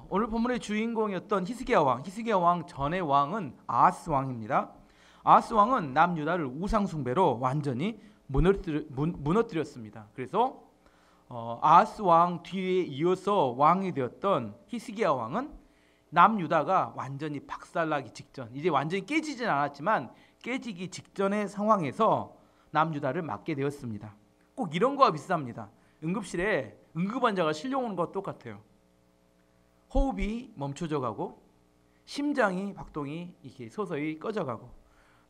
오늘 본문의 주인공이었던 히스기야 왕 전의 왕은 아하스 왕입니다. 아하스 왕은 남유다를 우상 숭배로 완전히 무너뜨렸습니다. 그래서 아하스 왕 뒤에 이어서 왕이 되었던 히스기야 왕은 남유다가 완전히 박살나기 직전, 이제 완전히 깨지진 않았지만 깨지기 직전의 상황에서 남유다를 맡게 되었습니다. 꼭 이런 거와 비슷합니다. 응급실에 응급환자가 실려오는 것과 똑같아요. 호흡이 멈춰져 가고 심장이 박동이 이렇게 서서히 꺼져가고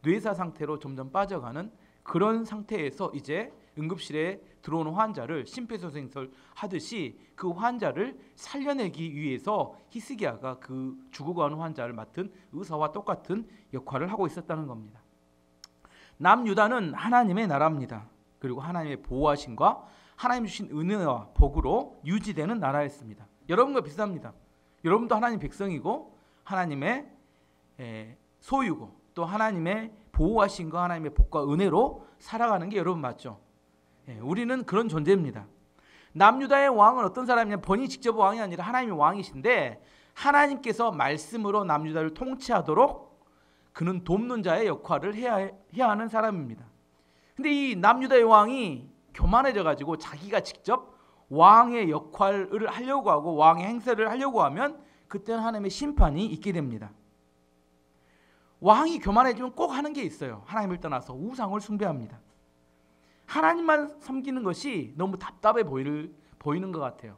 뇌사 상태로 점점 빠져가는 그런 상태에서 이제 응급실에 들어오는 환자를 심폐소생술 하듯이 그 환자를 살려내기 위해서 히스기야가 그 죽어가는 환자를 맡은 의사와 똑같은 역할을 하고 있었다는 겁니다. 남유다는 하나님의 나라입니다. 그리고 하나님의 보호하심과 하나님 주신 은혜와 복으로 유지되는 나라였습니다. 여러분과 비슷합니다. 여러분도 하나님 백성이고 하나님의 소유고 또 하나님의 보호하심과 하나님의 복과 은혜로 살아가는 게 여러분 맞죠? 우리는 그런 존재입니다. 남유다의 왕은 어떤 사람이냐? 본인이 직접 왕이 아니라 하나님이 왕이신데 하나님께서 말씀으로 남유다를 통치하도록 그는 돕는 자의 역할을 해야 하는 사람입니다. 근데 이 남유다의 왕이 교만해져 가지고 자기가 직접 왕의 역할을 하려고 하고 왕의 행세를 하려고 하면 그때는 하나님의 심판이 있게 됩니다. 왕이 교만해지면 꼭 하는 게 있어요. 하나님을 떠나서 우상을 숭배합니다. 하나님만 섬기는 것이 너무 답답해 보이는 것 같아요.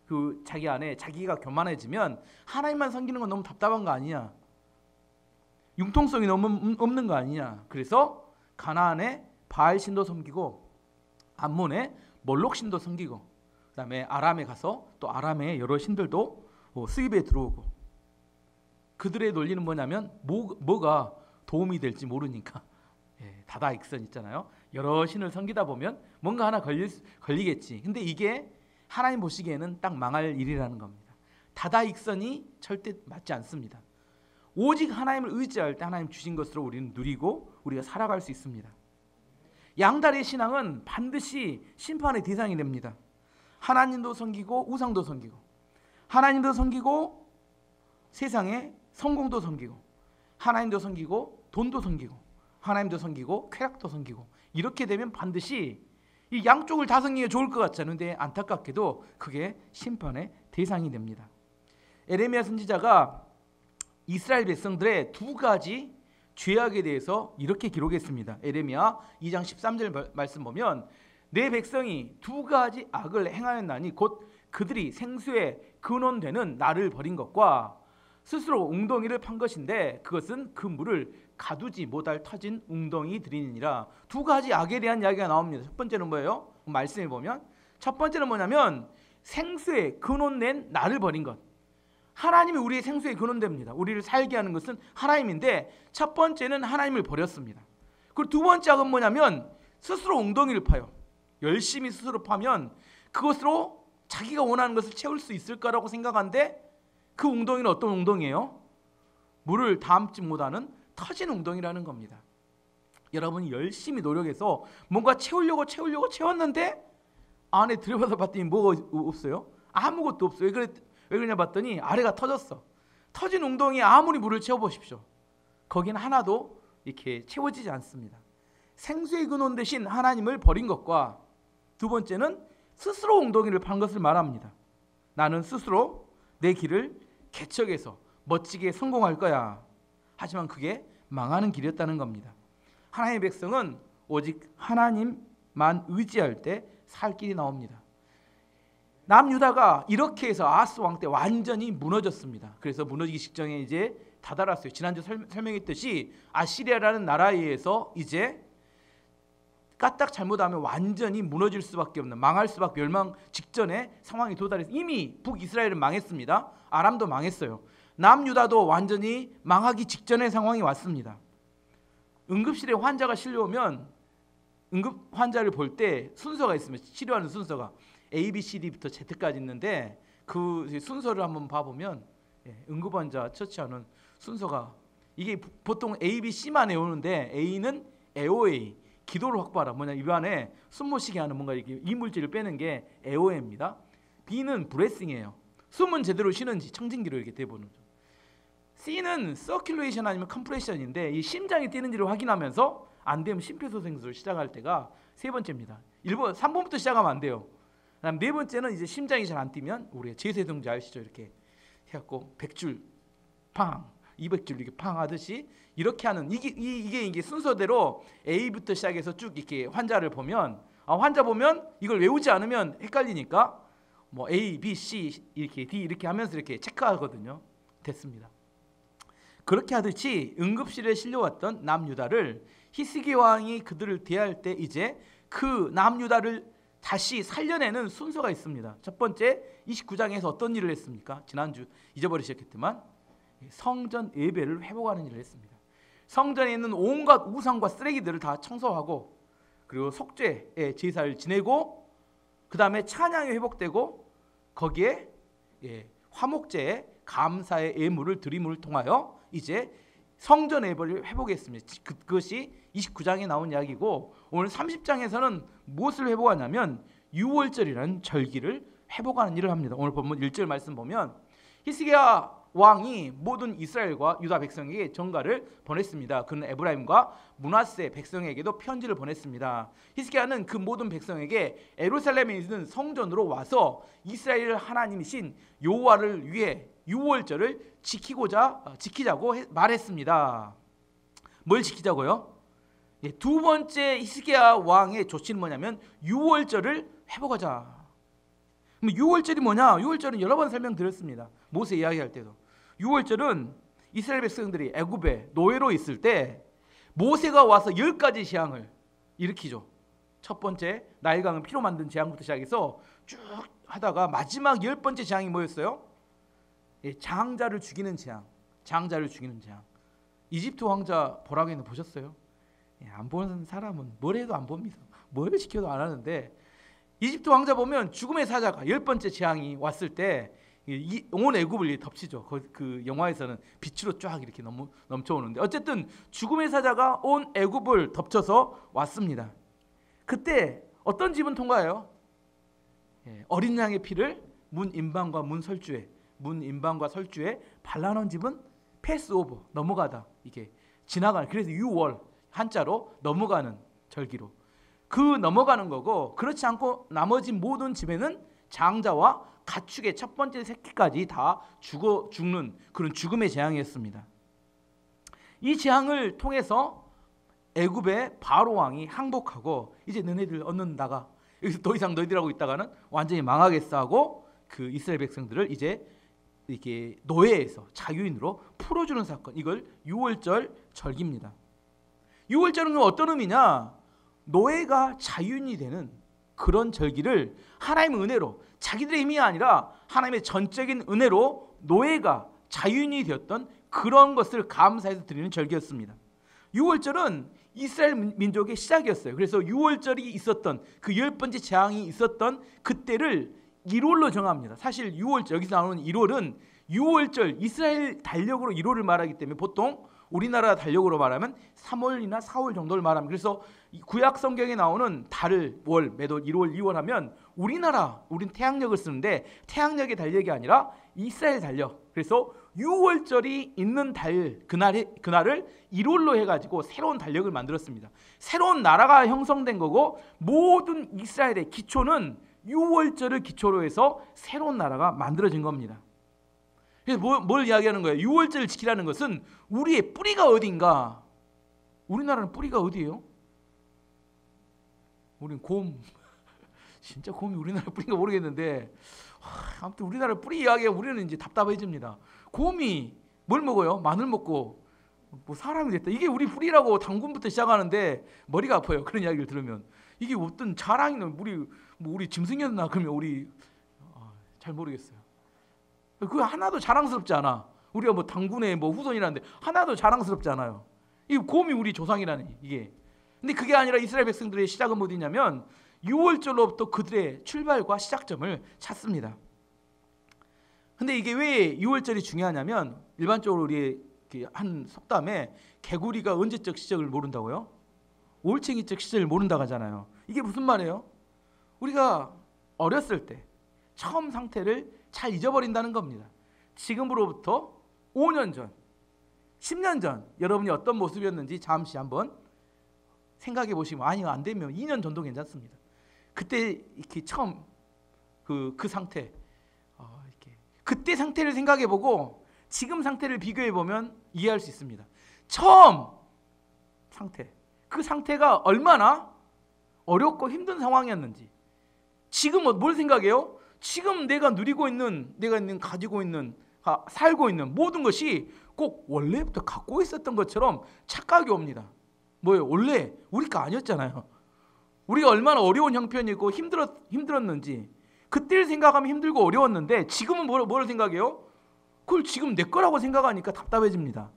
그 자기 안에 자기가 교만해지면 하나님만 섬기는 건 너무 답답한 거 아니냐? 융통성이 너무 없는 거 아니냐? 그래서 가나안에 바알 신도 섬기고 암몬에 몰록 신도 섬기고 그다음에 아람에 가서 또 아람의 여러 신들도 수입에 들어오고 그들의 논리는 뭐냐면 뭐가 도움이 될지 모르니까 다다익선 있잖아요. 여러 신을 섬기다 보면 뭔가 하나 걸리겠지. 근데 이게 하나님 보시기에는 딱 망할 일이라는 겁니다. 다다익선이 절대 맞지 않습니다. 오직 하나님을 의지할 때 하나님 주신 것으로 우리는 누리고 우리가 살아갈 수 있습니다. 양다리의 신앙은 반드시 심판의 대상이 됩니다. 하나님도 섬기고 우상도 섬기고 하나님도 섬기고 세상의 성공도 섬기고 하나님도 섬기고 돈도 섬기고 하나님도 섬기고 쾌락도 섬기고 이렇게 되면 반드시 이 양쪽을 다 섬기면 좋을 것 같잖아요. 근데 안타깝게도 그게 심판의 대상이 됩니다. 에레미야 선지자가 이스라엘 백성들의 두 가지 죄악에 대해서 이렇게 기록했습니다. 에레미야 2장 13절 말씀 보면 내 백성이 두 가지 악을 행하였나니 곧 그들이 생수에 근원되는 나를 버린 것과 스스로 웅덩이를 판 것인데 그것은 그 물을 가두지 못할 터진 웅덩이들이니라. 두 가지 악에 대한 이야기가 나옵니다. 첫 번째는 뭐예요? 말씀해 보면 첫 번째는 뭐냐면 생수에 근원된 나를 버린 것. 하나님이 우리의 생수에 근원됩니다. 우리를 살게 하는 것은 하나님인데 첫 번째는 하나님을 버렸습니다. 그리고 두 번째 악은 뭐냐면 스스로 웅덩이를 파요. 열심히 스스로 파면 그것으로 자기가 원하는 것을 채울 수 있을까라고 생각하는데 그 웅덩이는 어떤 웅덩이에요? 물을 담지 못하는 터진 웅덩이라는 겁니다. 여러분이 열심히 노력해서 뭔가 채우려고 채웠는데 안에 들여봐서 봤더니 뭐가 없어요? 아무것도 없어요. 왜 그러냐 봤더니 아래가 터졌어. 터진 웅덩이에 아무리 물을 채워보십시오. 거기는 하나도 이렇게 채워지지 않습니다. 생수의 근원 대신 하나님을 버린 것과 두 번째는 스스로 웅덩이를 판 것을 말합니다. 나는 스스로 내 길을 개척해서 멋지게 성공할 거야. 하지만 그게 망하는 길이었다는 겁니다. 하나님의 백성은 오직 하나님만 의지할 때 살 길이 나옵니다. 남유다가 이렇게 해서 아하스 왕 때 완전히 무너졌습니다. 그래서 무너지기 직전에 이제 다다랐어요. 지난주 설명했듯이 아시리아라는 나라에 의해서 이제 까딱 잘못하면 완전히 무너질 수밖에 없는, 망할 수밖에, 멸망 직전에 상황이 도달해서 이미 북이스라엘은 망했습니다. 아람도 망했어요. 남유다도 완전히 망하기 직전의 상황이 왔습니다. 응급실에 환자가 실려오면 응급 환자를 볼 때 순서가 있습니다. 치료하는 순서가 A, B, C, D부터 Z까지 있는데 그 순서를 한번 봐보면 응급 환자 처치하는 순서가 이게 보통 A, B, C만 외우는데 A는 AOA 기도를 확보하라. 뭐냐, 입안에 숨 못 쉬게 하는 뭔가 이렇게 이물질을 빼는 게 AOA입니다. B는 브레싱이에요. 숨은 제대로 쉬는지 청진기로 이렇게 대보는 거죠. C는 서큘레이션 아니면 컴프레션인데 이 심장이 뛰는지를 확인하면서 안 되면 심폐소생술을 시작할 때가 세 번째입니다. 3번부터 시작하면 안 돼요. 그다음 네 번째는 이제 심장이 잘 안 뛰면 우리가 제세동작 아시죠? 이렇게 해갖고 100줄 팡, 200줄 이렇게 팡 하듯이 이렇게 하는 이게 순서대로 A부터 시작해서 쭉 이렇게 환자를 보면 환자 보면 이걸 외우지 않으면 헷갈리니까 뭐 A, B, C 이렇게 D 이렇게 하면서 이렇게 체크하거든요. 됐습니다. 그렇게 하듯이 응급실에 실려왔던 남유다를 히스기 왕이 그들을 대할 때 이제 그 남유다를 다시 살려내는 순서가 있습니다. 첫 번째 29장에서 어떤 일을 했습니까? 지난주 잊어버리셨겠지만 성전 예배를 회복하는 일을 했습니다. 성전에 있는 온갖 우상과 쓰레기들을 다 청소하고 그리고 속죄의 제사를 지내고 그 다음에 찬양이 회복되고 거기에 화목제의 감사의 예물을 드림을 통하여 이제 성전 예배를 회복했습니다. 그것이 29장에 나온 이야기고 오늘 30장에서는 무엇을 회복하냐면 유월절이라는 절기를 회복하는 일을 합니다. 오늘 본문 1절 말씀 보면 히스기야 왕이 모든 이스라엘과 유다 백성에게 전가를 보냈습니다. 그는 에브라임과 므낫세 백성에게도 편지를 보냈습니다. 히스기야는 그 모든 백성에게 예루살렘에 있는 성전으로 와서 이스라엘 하나님이신 여호와를 위해 유월절을 지키자고 말했습니다. 뭘 지키자고요? 두 번째 히스기야 왕의 조치는 뭐냐면 유월절을 회복하자. 그럼 유월절이 뭐냐? 유월절은 여러 번 설명드렸습니다. 모세 이야기할 때도. 유월절은 이스라엘 백성들이 애굽에 노예로 있을 때 모세가 와서 10가지 재앙을 일으키죠. 첫 번째 나일강은 피로 만든 재앙부터 시작해서 쭉 하다가 마지막 10번째 재앙이 뭐였어요? 장자를 죽이는 재앙. 장자를 죽이는 재앙. 이집트 왕자 보라기는 보셨어요? 안 보는 사람은 뭘 해도 안 봅니다. 뭘 시켜도 안 하는데 이집트 왕자 보면 죽음의 사자가 10번째 재앙이 왔을 때 온 애굽을 덮치죠. 그 영화에서는 빛으로 쫙 이렇게 넘쳐오는데 어쨌든 죽음의 사자가 온 애굽을 덮쳐서 왔습니다. 그때 어떤 집은 통과해요? 어린 양의 피를 문 임방과 문인방과 설주에 발라놓은 집은 패스오버 넘어가다 이게 지나가는 그래서 유월 한자로 넘어가는 절기로 그 넘어가는 거고 그렇지 않고 나머지 모든 집에는 장자와 가축의 첫 번째 새끼까지 다 죽는 그런 죽음의 재앙이었습니다. 이 재앙을 통해서 애굽의 바로 왕이 항복하고 이제 너네들 얻는 나가 여기서 더 이상 너희들하고 있다가는 완전히 망하겠어 하고 그 이스라엘 백성들을 이제 이렇게 노예에서 자유인으로 풀어주는 사건 이걸 유월절 절기입니다. 유월절은 어떤 의미냐? 노예가 자유인이 되는 그런 절기를 하나님의 은혜로 자기들의 힘이 아니라 하나님의 전적인 은혜로 노예가 자유인이 되었던 그런 것을 감사해서 드리는 절기였습니다. 유월절은 이스라엘 민족의 시작이었어요. 그래서 유월절이 있었던 그 10번째 재앙이 있었던 그때를 1월로 정합니다. 사실 6월절 여기서 나오는 1월은 6월절 이스라엘 달력으로 1월을 말하기 때문에 보통 우리나라 달력으로 말하면 3월이나 4월 정도를 말합니다. 그래서 구약 성경에 나오는 달을 월, 매도 1월, 2월 하면 우린 태양력을 쓰는데 태양력의 달력이 아니라 이스라엘 달력. 그래서 6월절이 있는 달 그날을 1월로 해가지고 새로운 달력을 만들었습니다. 새로운 나라가 형성된 거고 모든 이스라엘의 기초는 6월절을 기초로 해서 새로운 나라가 만들어진 겁니다. 그래서 뭘 이야기하는 거예요? 6월절을 지키라는 것은 우리의 뿌리가 어딘가. 우리나라는 뿌리가 어디예요? 우린 곰. 진짜 곰이 우리나라 뿌리인가 모르겠는데 아무튼 우리나라 뿌리 이야기가 우리는 이제 답답해집니다. 곰이 뭘 먹어요? 마늘 먹고 뭐 사람이 됐다. 이게 우리 뿌리라고 당군부터 시작하는데 머리가 아파요. 그런 이야기를 들으면 이게 어떤 자랑이나 우리 짐승이었나 그러면 우리 잘 모르겠어요. 그거 하나도 자랑스럽지 않아. 우리가 뭐 당군의 뭐 후손이라는데 하나도 자랑스럽지 않아요. 이 곰이 우리 조상이라니 이게. 근데 그게 아니라 이스라엘 백성들의 시작은 어디냐면 6월절로부터 그들의 출발과 시작점을 찾습니다. 근데 이게 왜 6월절이 중요하냐면 일반적으로 우리 한 속담에 개구리가 언제적 시작을 모른다고요? 올챙이적 시작을 모른다고 하잖아요. 이게 무슨 말이에요? 우리가 어렸을 때 처음 상태를 잘 잊어버린다는 겁니다. 지금으로부터 5년 전, 10년 전 여러분이 어떤 모습이었는지 잠시 한번 생각해 보시면, 아니 안 되면 2년 전도 괜찮습니다. 그때 이렇게 처음 그 상태, 이렇게 그때 상태를 생각해 보고 지금 상태를 비교해 보면 이해할 수 있습니다. 처음 상태, 그 상태가 얼마나 어렵고 힘든 상황이었는지. 지금 뭘 생각해요? 지금 내가 누리고 있는, 가지고 있는, 살고 있는 모든 것이 꼭 원래부터 갖고 있었던 것처럼 착각이 옵니다. 뭐예요? 원래 우리 거 아니었잖아요. 우리가 얼마나 어려운 형편이고 힘들었는지 그때를 생각하면 힘들고 어려웠는데 지금은 뭘 생각해요? 그걸 지금 내 거라고 생각하니까 답답해집니다.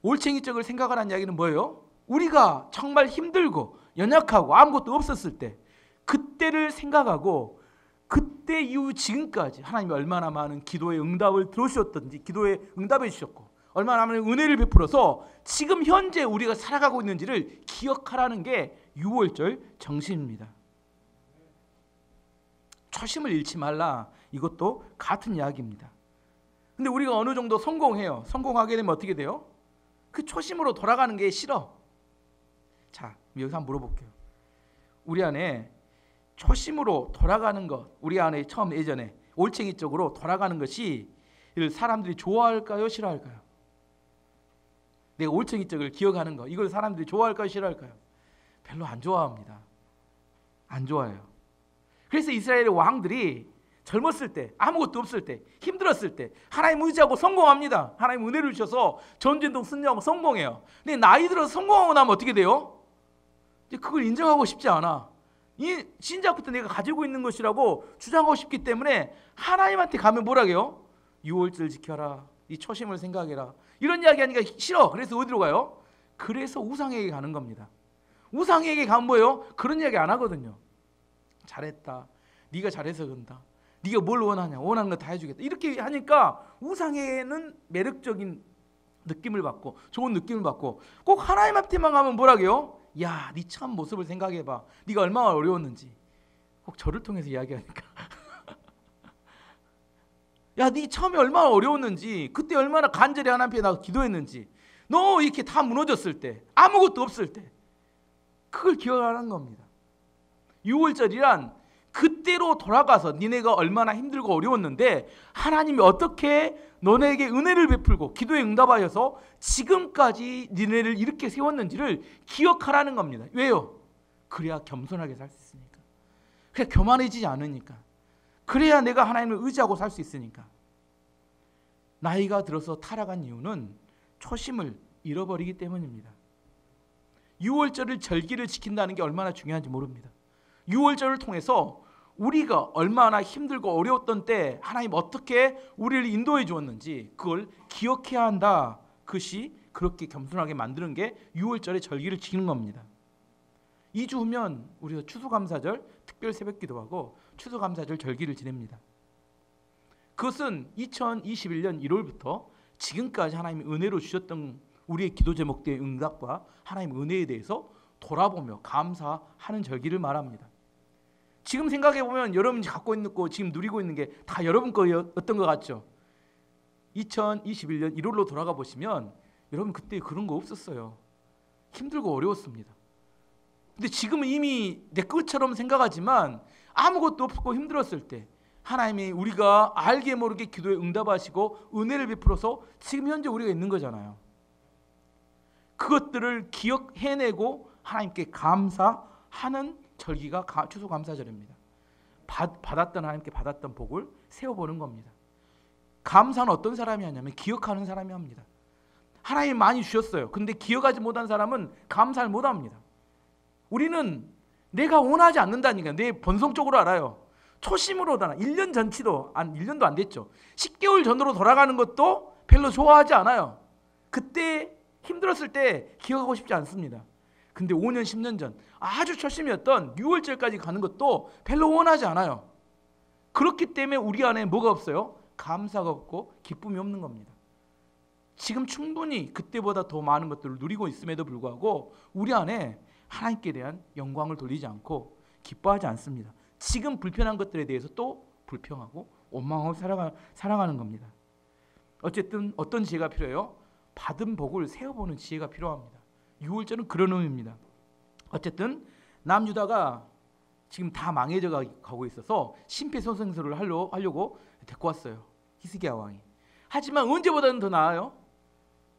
올챙이적을 생각하라는 이야기는 뭐예요? 우리가 정말 힘들고 연약하고 아무것도 없었을 때 그때를 생각하고 그때 이후 지금까지 하나님이 얼마나 많은 기도의 응답을 들어주셨던지, 기도에 응답해 주셨고 얼마나 많은 은혜를 베풀어서 지금 현재 우리가 살아가고 있는지를 기억하라는 게 유월절 정신입니다. 초심을 잃지 말라, 이것도 같은 이야기입니다. 근데 우리가 어느 정도 성공해요. 성공하게 되면 어떻게 돼요? 그 초심으로 돌아가는 게 싫어. 자, 여기서 한번 물어볼게요. 우리 안에 초심으로 돌아가는 것, 우리 안에 처음 예전에 올챙이 쪽으로 돌아가는 것이 사람들이 좋아할까요? 싫어할까요? 내가 올챙이 쪽을 기억하는 거, 이걸 사람들이 좋아할까요? 싫어할까요? 별로 안 좋아합니다. 안 좋아해요. 그래서 이스라엘의 왕들이 젊었을 때, 아무것도 없을 때, 힘들었을 때 하나님 의지하고 성공합니다. 하나님 은혜를 주셔서 전쟁도 승리하고 성공해요. 근데 나이 들어서 성공하고 나면 어떻게 돼요? 이제 그걸 인정하고 싶지 않아. 이 신작부터 내가 가지고 있는 것이라고 주장하고 싶기 때문에 하나님한테 가면 뭐라고요? 유월절 지켜라, 이 초심을 생각해라, 이런 이야기 하니까 싫어. 그래서 어디로 가요? 그래서 우상에게 가는 겁니다. 우상에게 가면 뭐예요? 그런 이야기 안 하거든요. 잘했다, 네가 잘해서 그런다, 네가 뭘 원하냐, 원하는 거 다 해주겠다, 이렇게 하니까 우상에는 매력적인 느낌을 받고 좋은 느낌을 받고, 꼭 하나님한테만 가면 뭐라고요? 야, 네 참 모습을 생각해봐, 네가 얼마나 어려웠는지. 꼭 저를 통해서 이야기하니까 야, 네 처음에 얼마나 어려웠는지, 그때 얼마나 간절히 하나님 앞에 나가 기도했는지, 너 이렇게 다 무너졌을 때, 아무것도 없을 때, 그걸 기억하는 겁니다. 유월절이란 그때로 돌아가서 니네가 얼마나 힘들고 어려웠는데 하나님이 어떻게 너네에게 은혜를 베풀고 기도에 응답하여서 지금까지 니네를 이렇게 세웠는지를 기억하라는 겁니다. 왜요? 그래야 겸손하게 살 수 있으니까. 그래야 교만해지지 않으니까. 그래야 내가 하나님을 의지하고 살 수 있으니까. 나이가 들어서 타락한 이유는 초심을 잃어버리기 때문입니다. 유월절을 절기를 지킨다는 게 얼마나 중요한지 모릅니다. 유월절을 통해서 우리가 얼마나 힘들고 어려웠던 때 하나님 어떻게 우리를 인도해 주었는지 그걸 기억해야 한다. 그것이 그렇게 겸손하게 만드는 게 유월절의 절기를 지키는 겁니다. 2주 후면 우리가 추수감사절 특별 새벽기도하고 추수감사절 절기를 지냅니다. 그것은 2021년 1월부터 지금까지 하나님이 은혜로 주셨던 우리의 기도 제목들의 응답과 하나님의 은혜에 대해서 돌아보며 감사하는 절기를 말합니다. 지금 생각해보면 여러분이 갖고 있는 거, 지금 누리고 있는 게 다 여러분 거였던 것 같죠? 2021년 1월로 돌아가 보시면 여러분 그때 그런 거 없었어요. 힘들고 어려웠습니다. 근데 지금은 이미 내 것처럼 생각하지만 아무것도 없고 힘들었을 때 하나님이 우리가 알게 모르게 기도에 응답하시고 은혜를 베풀어서 지금 현재 우리가 있는 거잖아요. 그것들을 기억해내고 하나님께 감사하는 절기가 추수감사절입니다. 받았던 하나님께 받았던 복을 세워보는 겁니다. 감사는 어떤 사람이 하냐면 기억하는 사람이 합니다. 하나님 많이 주셨어요. 근데 기억하지 못한 사람은 감사를 못합니다. 우리는 내가 원하지 않는다니까 내 본성적으로 알아요. 초심으로 돌아 1년 전치도 1년도 안 됐죠. 10개월 전으로 돌아가는 것도 별로 좋아하지 않아요. 그때 힘들었을 때 기억하고 싶지 않습니다. 근데 5년 10년 전 아주 초심이었던 6월절까지 가는 것도 별로 원하지 않아요. 그렇기 때문에 우리 안에 뭐가 없어요? 감사가 없고 기쁨이 없는 겁니다. 지금 충분히 그때보다 더 많은 것들을 누리고 있음에도 불구하고 우리 안에 하나님께 대한 영광을 돌리지 않고 기뻐하지 않습니다. 지금 불편한 것들에 대해서 또 불평하고 원망하고 살아가는 겁니다. 어쨌든 어떤 지혜가 필요해요? 받은 복을 세어보는 지혜가 필요합니다. 유월절은 그런 의미입니다. 어쨌든 남유다가 지금 다 망해져 가고 있어서 심폐소생술을 하려고 데리고 왔어요. 히스기야 왕이. 하지만 언제보다는 더 나아요.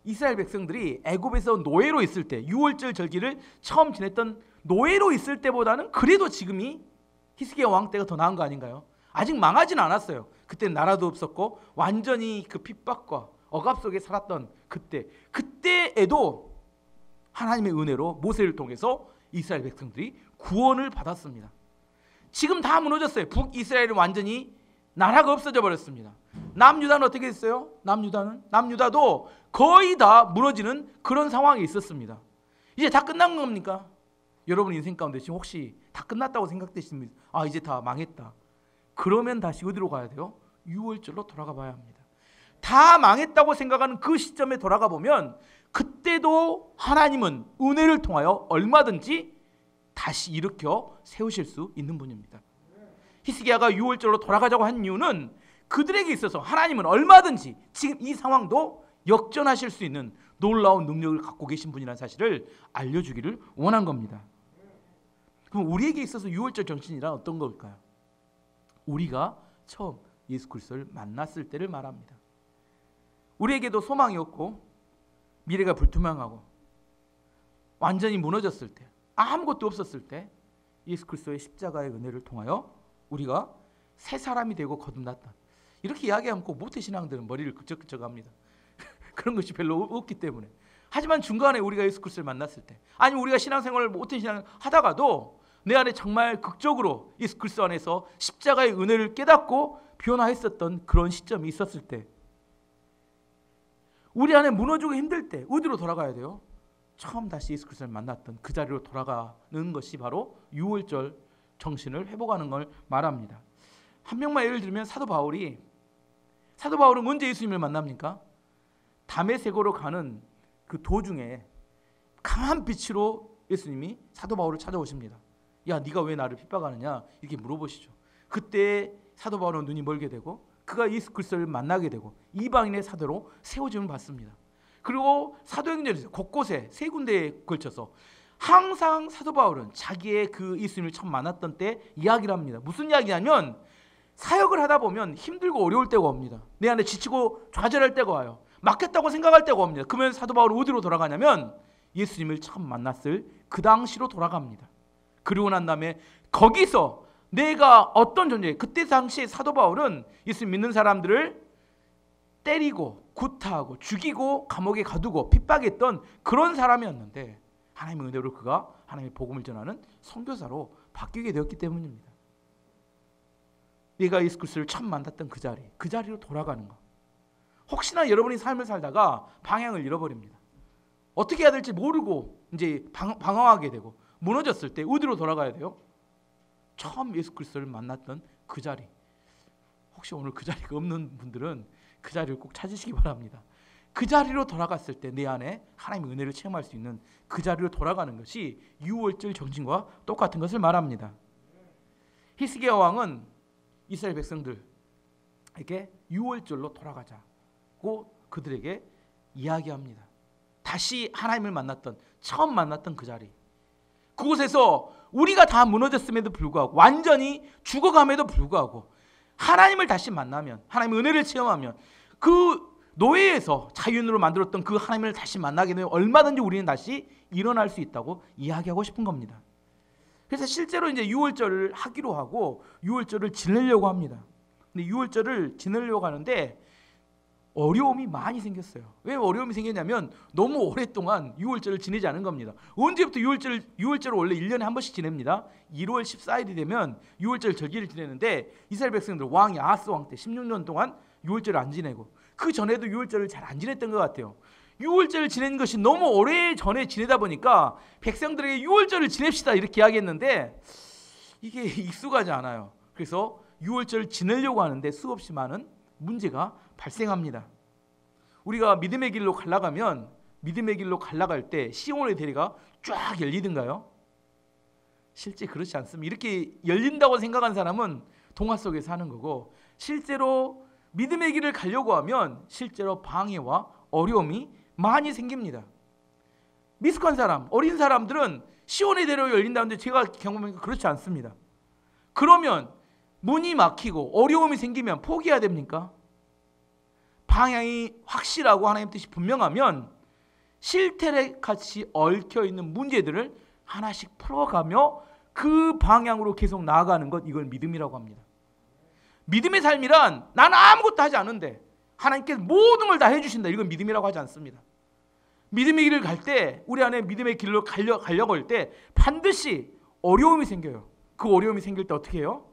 이스라엘 백성들이 애굽에서 노예로 있을 때, 유월절 절기를 처음 지냈던 노예로 있을 때보다는 그래도 지금이 히스기야 왕 때가 더 나은 거 아닌가요? 아직 망하진 않았어요. 그때 나라도 없었고 완전히 그 핍박과 억압 속에 살았던 그때에도 하나님의 은혜로 모세를 통해서 이스라엘 백성들이 구원을 받았습니다. 지금 다 무너졌어요. 북이스라엘은 완전히 나라가 없어져 버렸습니다. 남유다는 어떻게 했어요? 남유다도 거의 다 무너지는 그런 상황이 있었습니다. 이제 다 끝난 겁니까? 여러분 인생 가운데 지금 혹시 다 끝났다고 생각되시면 이제 다 망했다. 그러면 다시 어디로 가야 돼요? 유월절로 돌아가 봐야 합니다. 다 망했다고 생각하는 그 시점에 돌아가 보면 그때도 하나님은 은혜를 통하여 얼마든지 다시 일으켜 세우실 수 있는 분입니다. 히스기야가 유월절로 돌아가자고 한 이유는 그들에게 있어서 하나님은 얼마든지 지금 이 상황도 역전하실 수 있는 놀라운 능력을 갖고 계신 분이라는 사실을 알려주기를 원한 겁니다. 그럼 우리에게 있어서 유월절 정신이란 어떤 걸까요? 우리가 처음 예수 그리스도를 만났을 때를 말합니다. 우리에게도 소망이 없고 미래가 불투명하고 완전히 무너졌을 때, 아무것도 없었을 때 예수 그리스도의 십자가의 은혜를 통하여 우리가 새 사람이 되고 거듭났다. 이렇게 이야기하면 꼭 모태신앙들은 머리를 끄적끄적합니다. 그런 것이 별로 없기 때문에. 하지만 중간에 우리가 예수 그리스도를 만났을 때, 아니면 우리가 신앙생활을 모태신앙을 하다가도 내 안에 정말 극적으로 예수 그리스도 안에서 십자가의 은혜를 깨닫고 변화했었던 그런 시점이 있었을 때, 우리 안에 무너지고 힘들 때 어디로 돌아가야 돼요? 처음 다시 예수 그리스도를 만났던 그 자리로 돌아가는 것이 바로 유월절 정신을 회복하는 걸 말합니다. 한 명만 예를 들면 사도 바울은 언제 예수님을 만납니까? 다메섹으로 가는 그 도중에 강한 빛으로 예수님이 사도 바울을 찾아오십니다. 야, 네가 왜 나를 핍박하느냐? 이렇게 물어보시죠. 그때 사도 바울은 눈이 멀게 되고 그가 예수 그리스도를 만나게 되고 이방인의 사도로 세워짐을 받습니다. 그리고 사도행전에서 곳곳에 세 군데에 걸쳐서 항상 사도 바울은 자기의 그 예수님을 처음 만났던 때 이야기를 합니다. 무슨 이야기냐면 사역을 하다 보면 힘들고 어려울 때가 옵니다. 내 안에 지치고 좌절할 때가 와요. 막혔다고 생각할 때가 옵니다. 그러면 사도 바울은 어디로 돌아가냐면 예수님을 처음 만났을 그 당시로 돌아갑니다. 그리고 난 다음에 거기서 내가 어떤 존재, 그때 당시에 사도 바울은 예수님 믿는 사람들을 때리고 구타하고 죽이고 감옥에 가두고 핍박했던 그런 사람이었는데 하나님의 은혜로 그가 하나님의 복음을 전하는 선교사로 바뀌게 되었기 때문입니다. 내가 예수 그리스도를 처음 만났던 그 자리로 돌아가는 것. 혹시나 여러분이 삶을 살다가 방향을 잃어버립니다. 어떻게 해야 될지 모르고 이제 방황하게 되고 무너졌을 때 어디로 돌아가야 돼요? 처음 예수 그리스도를 만났던 그 자리. 혹시 오늘 그 자리가 없는 분들은 그 자리를 꼭 찾으시기 바랍니다. 그 자리로 돌아갔을 때 내 안에 하나님의 은혜를 체험할 수 있는 그 자리로 돌아가는 것이 유월절 정신과 똑같은 것을 말합니다. 히스기야 왕은 이스라엘 백성들에게 유월절로 돌아가자고 그들에게 이야기합니다. 다시 하나님을 처음 만났던 그 자리, 그곳에서 우리가 다 무너졌음에도 불구하고 완전히 죽어감에도 불구하고 하나님을 다시 만나면, 하나님의 은혜를 체험하면 그 노예에서 자유인으로 만들었던 그 하나님을 다시 만나게 되면 얼마든지 우리는 다시 일어날 수 있다고 이야기하고 싶은 겁니다. 그래서 실제로 이제 유월절을 하기로 하고 유월절을 지내려고 합니다. 근데 유월절을 지내려고 하는데 어려움이 많이 생겼어요. 왜 어려움이 생겼냐면 너무 오랫동안 유월절을 지내지 않은 겁니다. 언제부터 유월절을 원래 1년에 한 번씩 지냅니다. 1월 14일이 되면 유월절 절기를 지내는데 이스라엘 백성들 왕이 아하스 왕 때 16년 동안 유월절을 안 지내고 그 전에도 유월절을 잘 안 지냈던 것 같아요. 유월절을 지낸 것이 너무 오래 전에 지내다 보니까 백성들에게 유월절을 지냅시다 이렇게 이야기했는데 이게 익숙하지 않아요. 그래서 유월절을 지내려고 하는데 수없이 많은 문제가 발생합니다. 우리가 믿음의 길로 갈라갈 때 시온의 대리가 쫙 열리던가요? 실제 그렇지 않습니다. 이렇게 열린다고 생각한 사람은 동화 속에 사는 거고 실제로 믿음의 길을 가려고 하면 실제로 방해와 어려움이 많이 생깁니다. 미숙한 사람, 어린 사람들은 시온의 대로 열린다는데 제가 경험하니까 그렇지 않습니다. 그러면 문이 막히고 어려움이 생기면 포기해야 됩니까? 방향이 확실하고 하나님 뜻이 분명하면 실타래같이 얽혀있는 문제들을 하나씩 풀어가며 그 방향으로 계속 나아가는 것, 이걸 믿음이라고 합니다. 믿음의 삶이란 나는 아무것도 하지 않는데 하나님께서 모든 걸 다 해주신다, 이건 믿음이라고 하지 않습니다. 믿음의 길을 갈 때, 우리 안에 믿음의 길로 가려고 할 때 반드시 어려움이 생겨요. 그 어려움이 생길 때 어떻게 해요?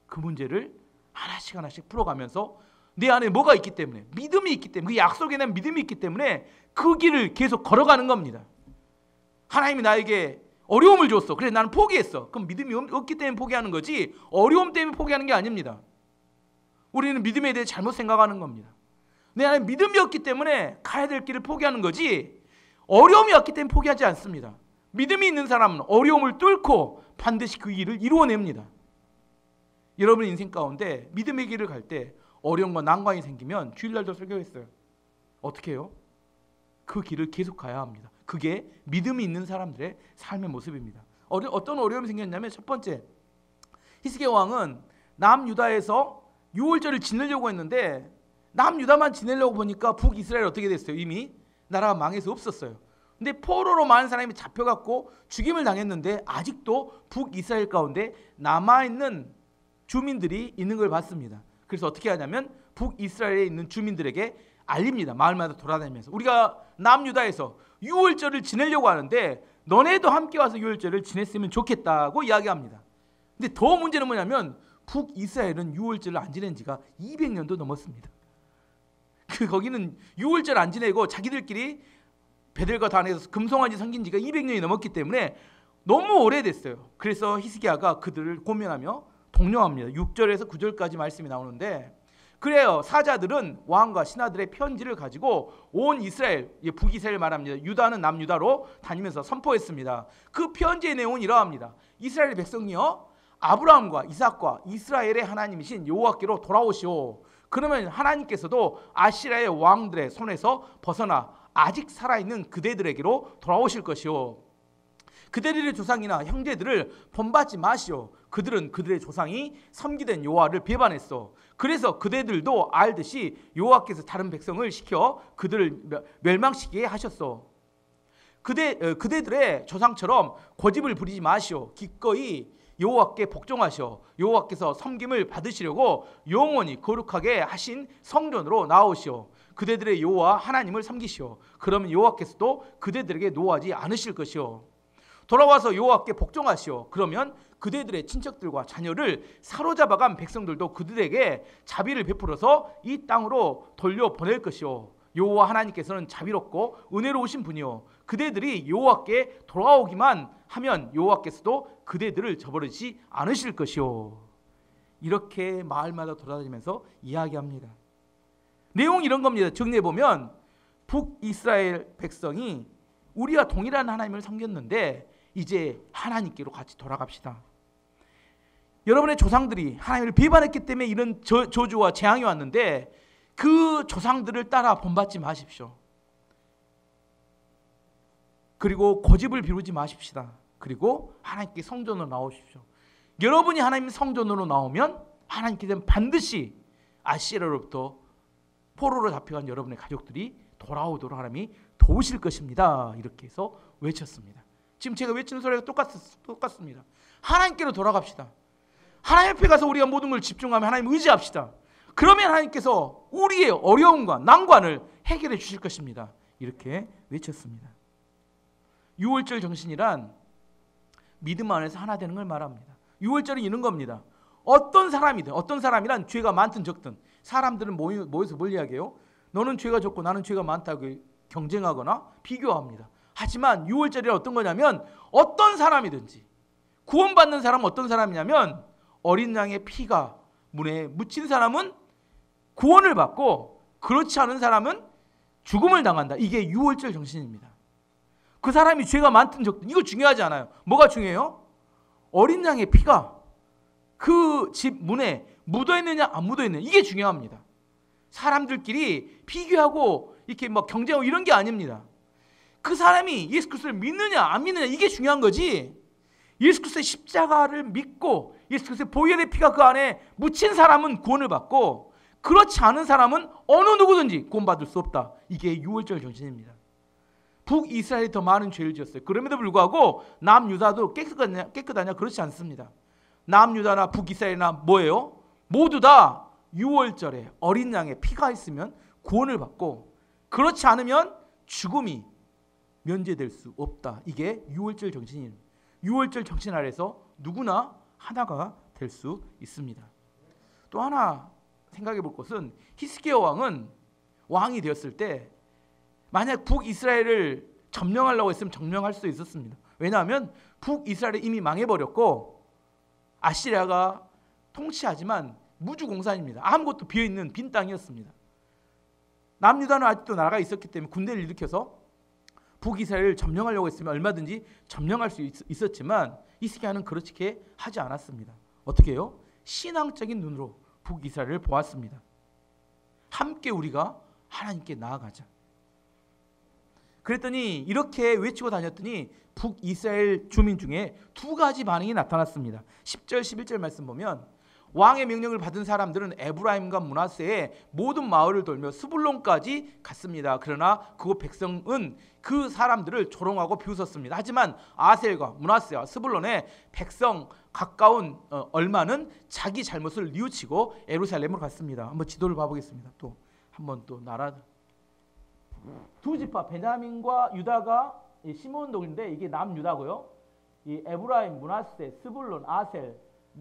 그 문제를 하나씩 하나씩 풀어가면서 내 안에 뭐가 있기 때문에, 믿음이 있기 때문에, 그 약속에 대한 믿음이 있기 때문에 그 길을 계속 걸어가는 겁니다. 하나님이 나에게 어려움을 줬어. 그래서 나는 포기했어. 그럼 믿음이 없기 때문에 포기하는 거지 어려움 때문에 포기하는 게 아닙니다. 우리는 믿음에 대해 잘못 생각하는 겁니다. 내 안에 믿음이 없기 때문에 가야 될 길을 포기하는 거지 어려움이 없기 때문에 포기하지 않습니다. 믿음이 있는 사람은 어려움을 뚫고 반드시 그 길을 이루어냅니다. 여러분 인생 가운데 믿음의 길을 갈 때 어려움과 난관이 생기면, 주일날도 설교했어요. 어떻게 해요? 그 길을 계속 가야 합니다. 그게 믿음이 있는 사람들의 삶의 모습입니다. 어떤 어려움이 생겼냐면, 첫 번째, 히스기야 왕은 남유다에서 유월절을 지내려고 했는데 남유다만 지내려고 보니까 북이스라엘 어떻게 됐어요? 이미 나라가 망해서 없었어요. 근데 포로로 많은 사람이 잡혀갖고 죽임을 당했는데 아직도 북이스라엘 가운데 남아있는 주민들이 있는 걸 봤습니다. 그래서 어떻게 하냐면 북이스라엘에 있는 주민들에게 알립니다. 마을마다 돌아다니면서 우리가 남유다에서 유월절을 지내려고 하는데 너네도 함께 와서 유월절을 지냈으면 좋겠다고 이야기합니다. 근데 더 문제는 뭐냐면 북이스라엘은 유월절을 안 지낸 지가 200년도 넘었습니다. 거기는 유월절 안 지내고 자기들끼리 베델과 단에서 금송아지 섬긴 지가 200년이 넘었기 때문에 너무 오래됐어요. 그래서 히스기야가 그들을 고면하며 독려합니다. 6절에서 9절까지 말씀이 나오는데, 그래요, 사자들은 왕과 신하들의 편지를 가지고 온 이스라엘, 북이스라엘 말합니다. 유다는 남유다로 다니면서 선포했습니다. 그 편지의 내용은 이러합니다. 이스라엘 백성이여, 아브라함과 이삭과 이스라엘의 하나님이신 여호와께로 돌아오시오. 그러면 하나님께서도 아시라의 왕들의 손에서 벗어나 아직 살아있는 그대들에게로 돌아오실 것이요. 그대들의 조상이나 형제들을 본받지 마시오. 그들은 그들의 조상이 섬기던 여호와를 배반했어. 그래서 그대들도 알듯이 여호와께서 다른 백성을 시켜 그들을 멸망시키게 하셨어. 그대들의 조상처럼 고집을 부리지 마시오. 기꺼이 여호와께 복종하시오. 여호와께서 섬김을 받으시려고 영원히 거룩하게 하신 성전으로 나오시오. 그대들의 여호와 하나님을 섬기시오. 그러면 여호와께서도 그대들에게 노하지 않으실 것이오. 돌아와서 여호와께 복종하시오. 그러면 그대들의 친척들과 자녀를 사로잡아간 백성들도 그들에게 자비를 베풀어서 이 땅으로 돌려보낼 것이오. 여호와 하나님께서는 자비롭고 은혜로우신 분이요, 그대들이 여호와께 돌아오기만 하면 여호와께서도 그대들을 저버리지 않으실 것이오. 이렇게 마을마다 돌아다니면서 이야기합니다. 내용이 이런 겁니다. 정리해보면 북이스라엘 백성이 우리와 동일한 하나님을 섬겼는데 이제 하나님께로 같이 돌아갑시다. 여러분의 조상들이 하나님을 비판했기 때문에 이런 저주와 재앙이 왔는데 그 조상들을 따라 본받지 마십시오. 그리고 고집을 비우지 마십시다. 그리고 하나님께 성전으로 나오십시오. 여러분이 하나님 성전으로 나오면 하나님께서는 반드시 아시라로부터 포로로 잡혀간 여러분의 가족들이 돌아오도록 하나님이 도우실 것입니다. 이렇게 해서 외쳤습니다. 지금 제가 외치는 소리가 똑같습니다. 하나님께로 돌아갑시다. 하나님 앞에 가서 우리가 모든 걸 집중하면 하나님 의지합시다. 그러면 하나님께서 우리의 어려움과 난관을 해결해 주실 것입니다. 이렇게 외쳤습니다. 유월절 정신이란 믿음 안에서 하나 되는 걸 말합니다. 유월절은 이런 겁니다. 어떤 사람이든, 어떤 사람이란 죄가 많든 적든, 사람들은 모여서 뭘 이야기해요? 너는 죄가 적고 나는 죄가 많다고 경쟁하거나 비교합니다. 하지만 유월절이 어떤 거냐면 어떤 사람이든지, 구원받는 사람은 어떤 사람이냐면 어린 양의 피가 문에 묻힌 사람은 구원을 받고 그렇지 않은 사람은 죽음을 당한다. 이게 유월절 정신입니다. 그 사람이 죄가 많든 적든 이거 중요하지 않아요. 뭐가 중요해요? 어린 양의 피가 그 집 문에 묻어있느냐 안 묻어있느냐 이게 중요합니다. 사람들끼리 비교하고 이렇게 막 경쟁하고 이런 게 아닙니다. 그 사람이 예수 그리스도를 믿느냐 안 믿느냐 이게 중요한 거지. 예수 그리스도의 십자가를 믿고 예수 그리스도의 보혈의 피가 그 안에 묻힌 사람은 구원을 받고 그렇지 않은 사람은 어느 누구든지 구원받을 수 없다. 이게 유월절 정신입니다. 북이스라엘이 더 많은 죄를 지었어요. 그럼에도 불구하고 남유다도 깨끗하냐? 그렇지 않습니다. 남유다나 북이스라엘이나 뭐예요? 모두 다 유월절에 어린 양의 피가 있으면 구원을 받고 그렇지 않으면 죽음이 면제될 수 없다. 이게 유월절 정신이에요. 유월절 정신 아래서 누구나 하나가 될 수 있습니다. 또 하나 생각해 볼 것은 히스기야 왕은 왕이 되었을 때 만약 북이스라엘을 점령하려고 했으면 점령할 수 있었습니다. 왜냐하면 북이스라엘이 이미 망해버렸고 아시리아가 통치하지만 무주공산입니다. 아무것도 비어있는 빈 땅이었습니다. 남유다는 아직도 나라가 있었기 때문에 군대를 일으켜서 북이스라엘을 점령하려고 했으면 얼마든지 점령할 수 있었지만 히스기야는 그렇게 하지 않았습니다. 어떻게 해요? 신앙적인 눈으로 북이스라엘을 보았습니다. 함께 우리가 하나님께 나아가자. 그랬더니 이렇게 외치고 다녔더니 북이스라엘 주민 중에 두 가지 반응이 나타났습니다. 10절 11절 말씀 보면 왕의 명령을 받은 사람들은 에브라임과 므낫세의 모든 마을을 돌며 스불론까지 갔습니다. 그러나 그곳 백성은 그 사람들을 조롱하고 비웃었습니다. 하지만 아셀과 므낫세와 스불론의 백성 가까운 얼마는 자기 잘못을 뉘우치고 예루살렘으로 갔습니다. 한번 지도를 봐보겠습니다. 또 한번 또 나라 두 지파 베냐민과 유다가 시몬독인데 이게 남유다고요. 이 에브라임, 므낫세, 스불론, 아셀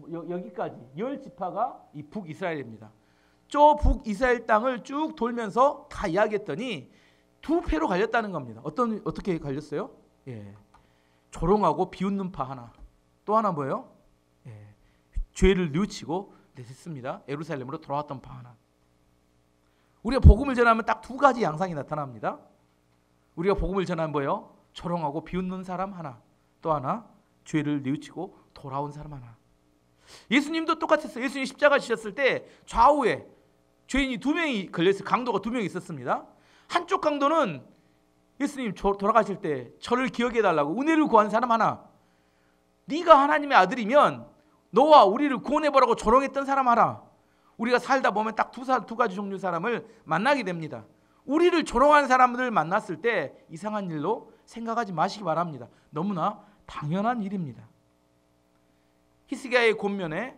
여기까지 10지파가 이 북이스라엘입니다. 저 북이스라엘 땅을 쭉 돌면서 다 이야기했더니 두 패로 갈렸다는 겁니다. 어떻게 갈렸어요? 예. 조롱하고 비웃는 파 하나. 또 하나 뭐예요? 예. 죄를 뉘우치고 냈습니다. 예루살렘으로 돌아왔던 파 하나. 우리가 복음을 전하면 딱 두 가지 양상이 나타납니다. 우리가 복음을 전하면 뭐예요? 조롱하고 비웃는 사람 하나. 또 하나 죄를 뉘우치고 돌아온 사람 하나. 예수님도 똑같았어요. 예수님 십자가 지셨을 때 좌우에 죄인이 두 명이 걸려있어요. 강도가 두 명 있었습니다. 한쪽 강도는 예수님 돌아가실 때 저를 기억해달라고 은혜를 구한 사람 하나. 네가 하나님의 아들이면 너와 우리를 구원해보라고 조롱했던 사람 하나. 우리가 살다 보면 딱 두 가지 종류 사람을 만나게 됩니다. 우리를 조롱하는 사람들을 만났을 때 이상한 일로 생각하지 마시기 바랍니다. 너무나 당연한 일입니다. 히스기야의 권면에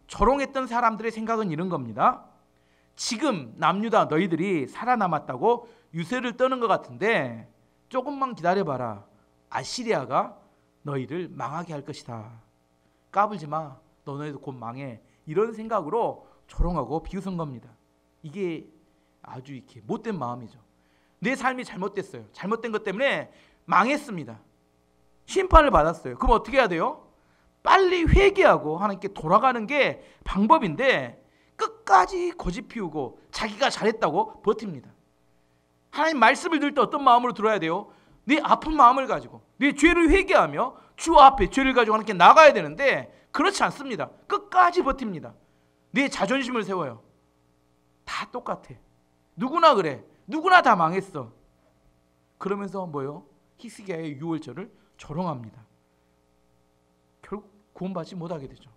조롱했던 사람들의 생각은 이런 겁니다. 지금 남유다 너희들이 살아남았다고 유세를 떠는 것 같은데 조금만 기다려봐라. 아시리아가 너희를 망하게 할 것이다. 까불지 마. 너희도 곧 망해. 이런 생각으로 조롱하고 비웃은 겁니다. 이게 아주 이렇게 못된 마음이죠. 내 삶이 잘못됐어요. 잘못된 것 때문에 망했습니다. 심판을 받았어요. 그럼 어떻게 해야 돼요? 빨리 회개하고 하나님께 돌아가는 게 방법인데 끝까지 고집 피우고 자기가 잘했다고 버팁니다. 하나님 말씀을 들을 때 어떤 마음으로 들어야 돼요? 네 아픈 마음을 가지고 네 죄를 회개하며 주 앞에 죄를 가지고 하나님께 나가야 되는데 그렇지 않습니다. 끝까지 버팁니다. 네 자존심을 세워요. 다 똑같아. 누구나 그래. 누구나 다 망했어. 그러면서 뭐요? 히스기야의 유월절을 조롱합니다. 결국 구원받지 못하게 되죠.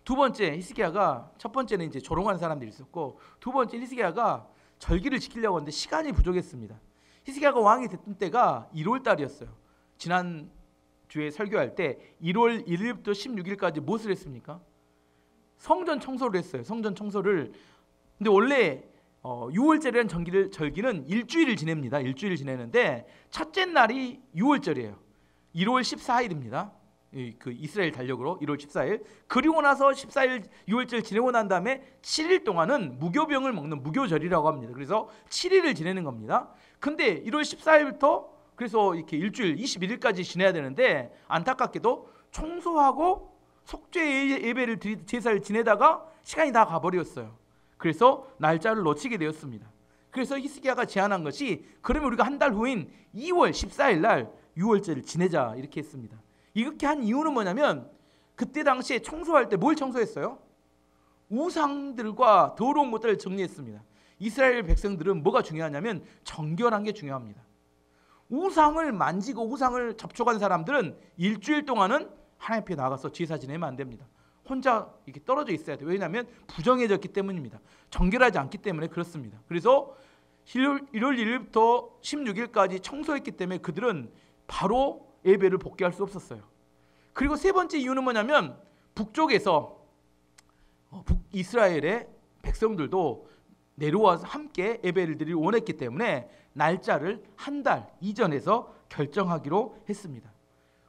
두 번째 히스기야가 첫 번째는 이제 조롱하는 사람들이 있었고 두 번째 히스기야가 절기를 지키려고 하는데 시간이 부족했습니다. 히스기야가 왕이 됐던 때가 1월 달이었어요. 지난 주에 설교할 때 1월 1일부터 16일까지 무엇을 했습니까? 성전 청소를 했어요. 성전 청소를. 근데 원래 6월절이라는 절기는 일주일을 지냅니다. 일주일을 지내는데 첫째 날이 6월절이에요. 1월 14일입니다. 그 이스라엘 달력으로 1월 14일. 그리고 나서 14일 6월절 지내고 난 다음에 7일 동안은 무교병을 먹는 무교절이라고 합니다. 그래서 7일을 지내는 겁니다. 근데 1월 14일부터 그래서 이렇게 일주일 21일까지 지내야 되는데 안타깝게도 청소하고 속죄 예배를 제사를 지내다가 시간이 다 가버렸어요. 그래서 날짜를 놓치게 되었습니다. 그래서 히스기야가 제안한 것이 그러면 우리가 한 달 후인 2월 14일 날 6월절을 지내자 이렇게 했습니다. 이렇게 한 이유는 뭐냐면 그때 당시에 청소할 때 뭘 청소했어요? 우상들과 더러운 것들을 정리했습니다. 이스라엘 백성들은 뭐가 중요하냐면 정결한 게 중요합니다. 우상을 만지고 우상을 접촉한 사람들은 일주일 동안은 하나님 앞에 나가서 제사 지내면 안 됩니다. 혼자 이렇게 떨어져 있어야 돼요. 왜냐하면 부정해졌기 때문입니다. 정결하지 않기 때문에 그렇습니다. 그래서 1월 1일부터 16일까지 청소했기 때문에 그들은 바로 예배를 복귀할 수 없었어요. 그리고 세 번째 이유는 뭐냐면 북쪽에서 북이스라엘의 백성들도 내려와서 함께 예배를 드리기 원했기 때문에 날짜를 한 달 이전에서 결정하기로 했습니다.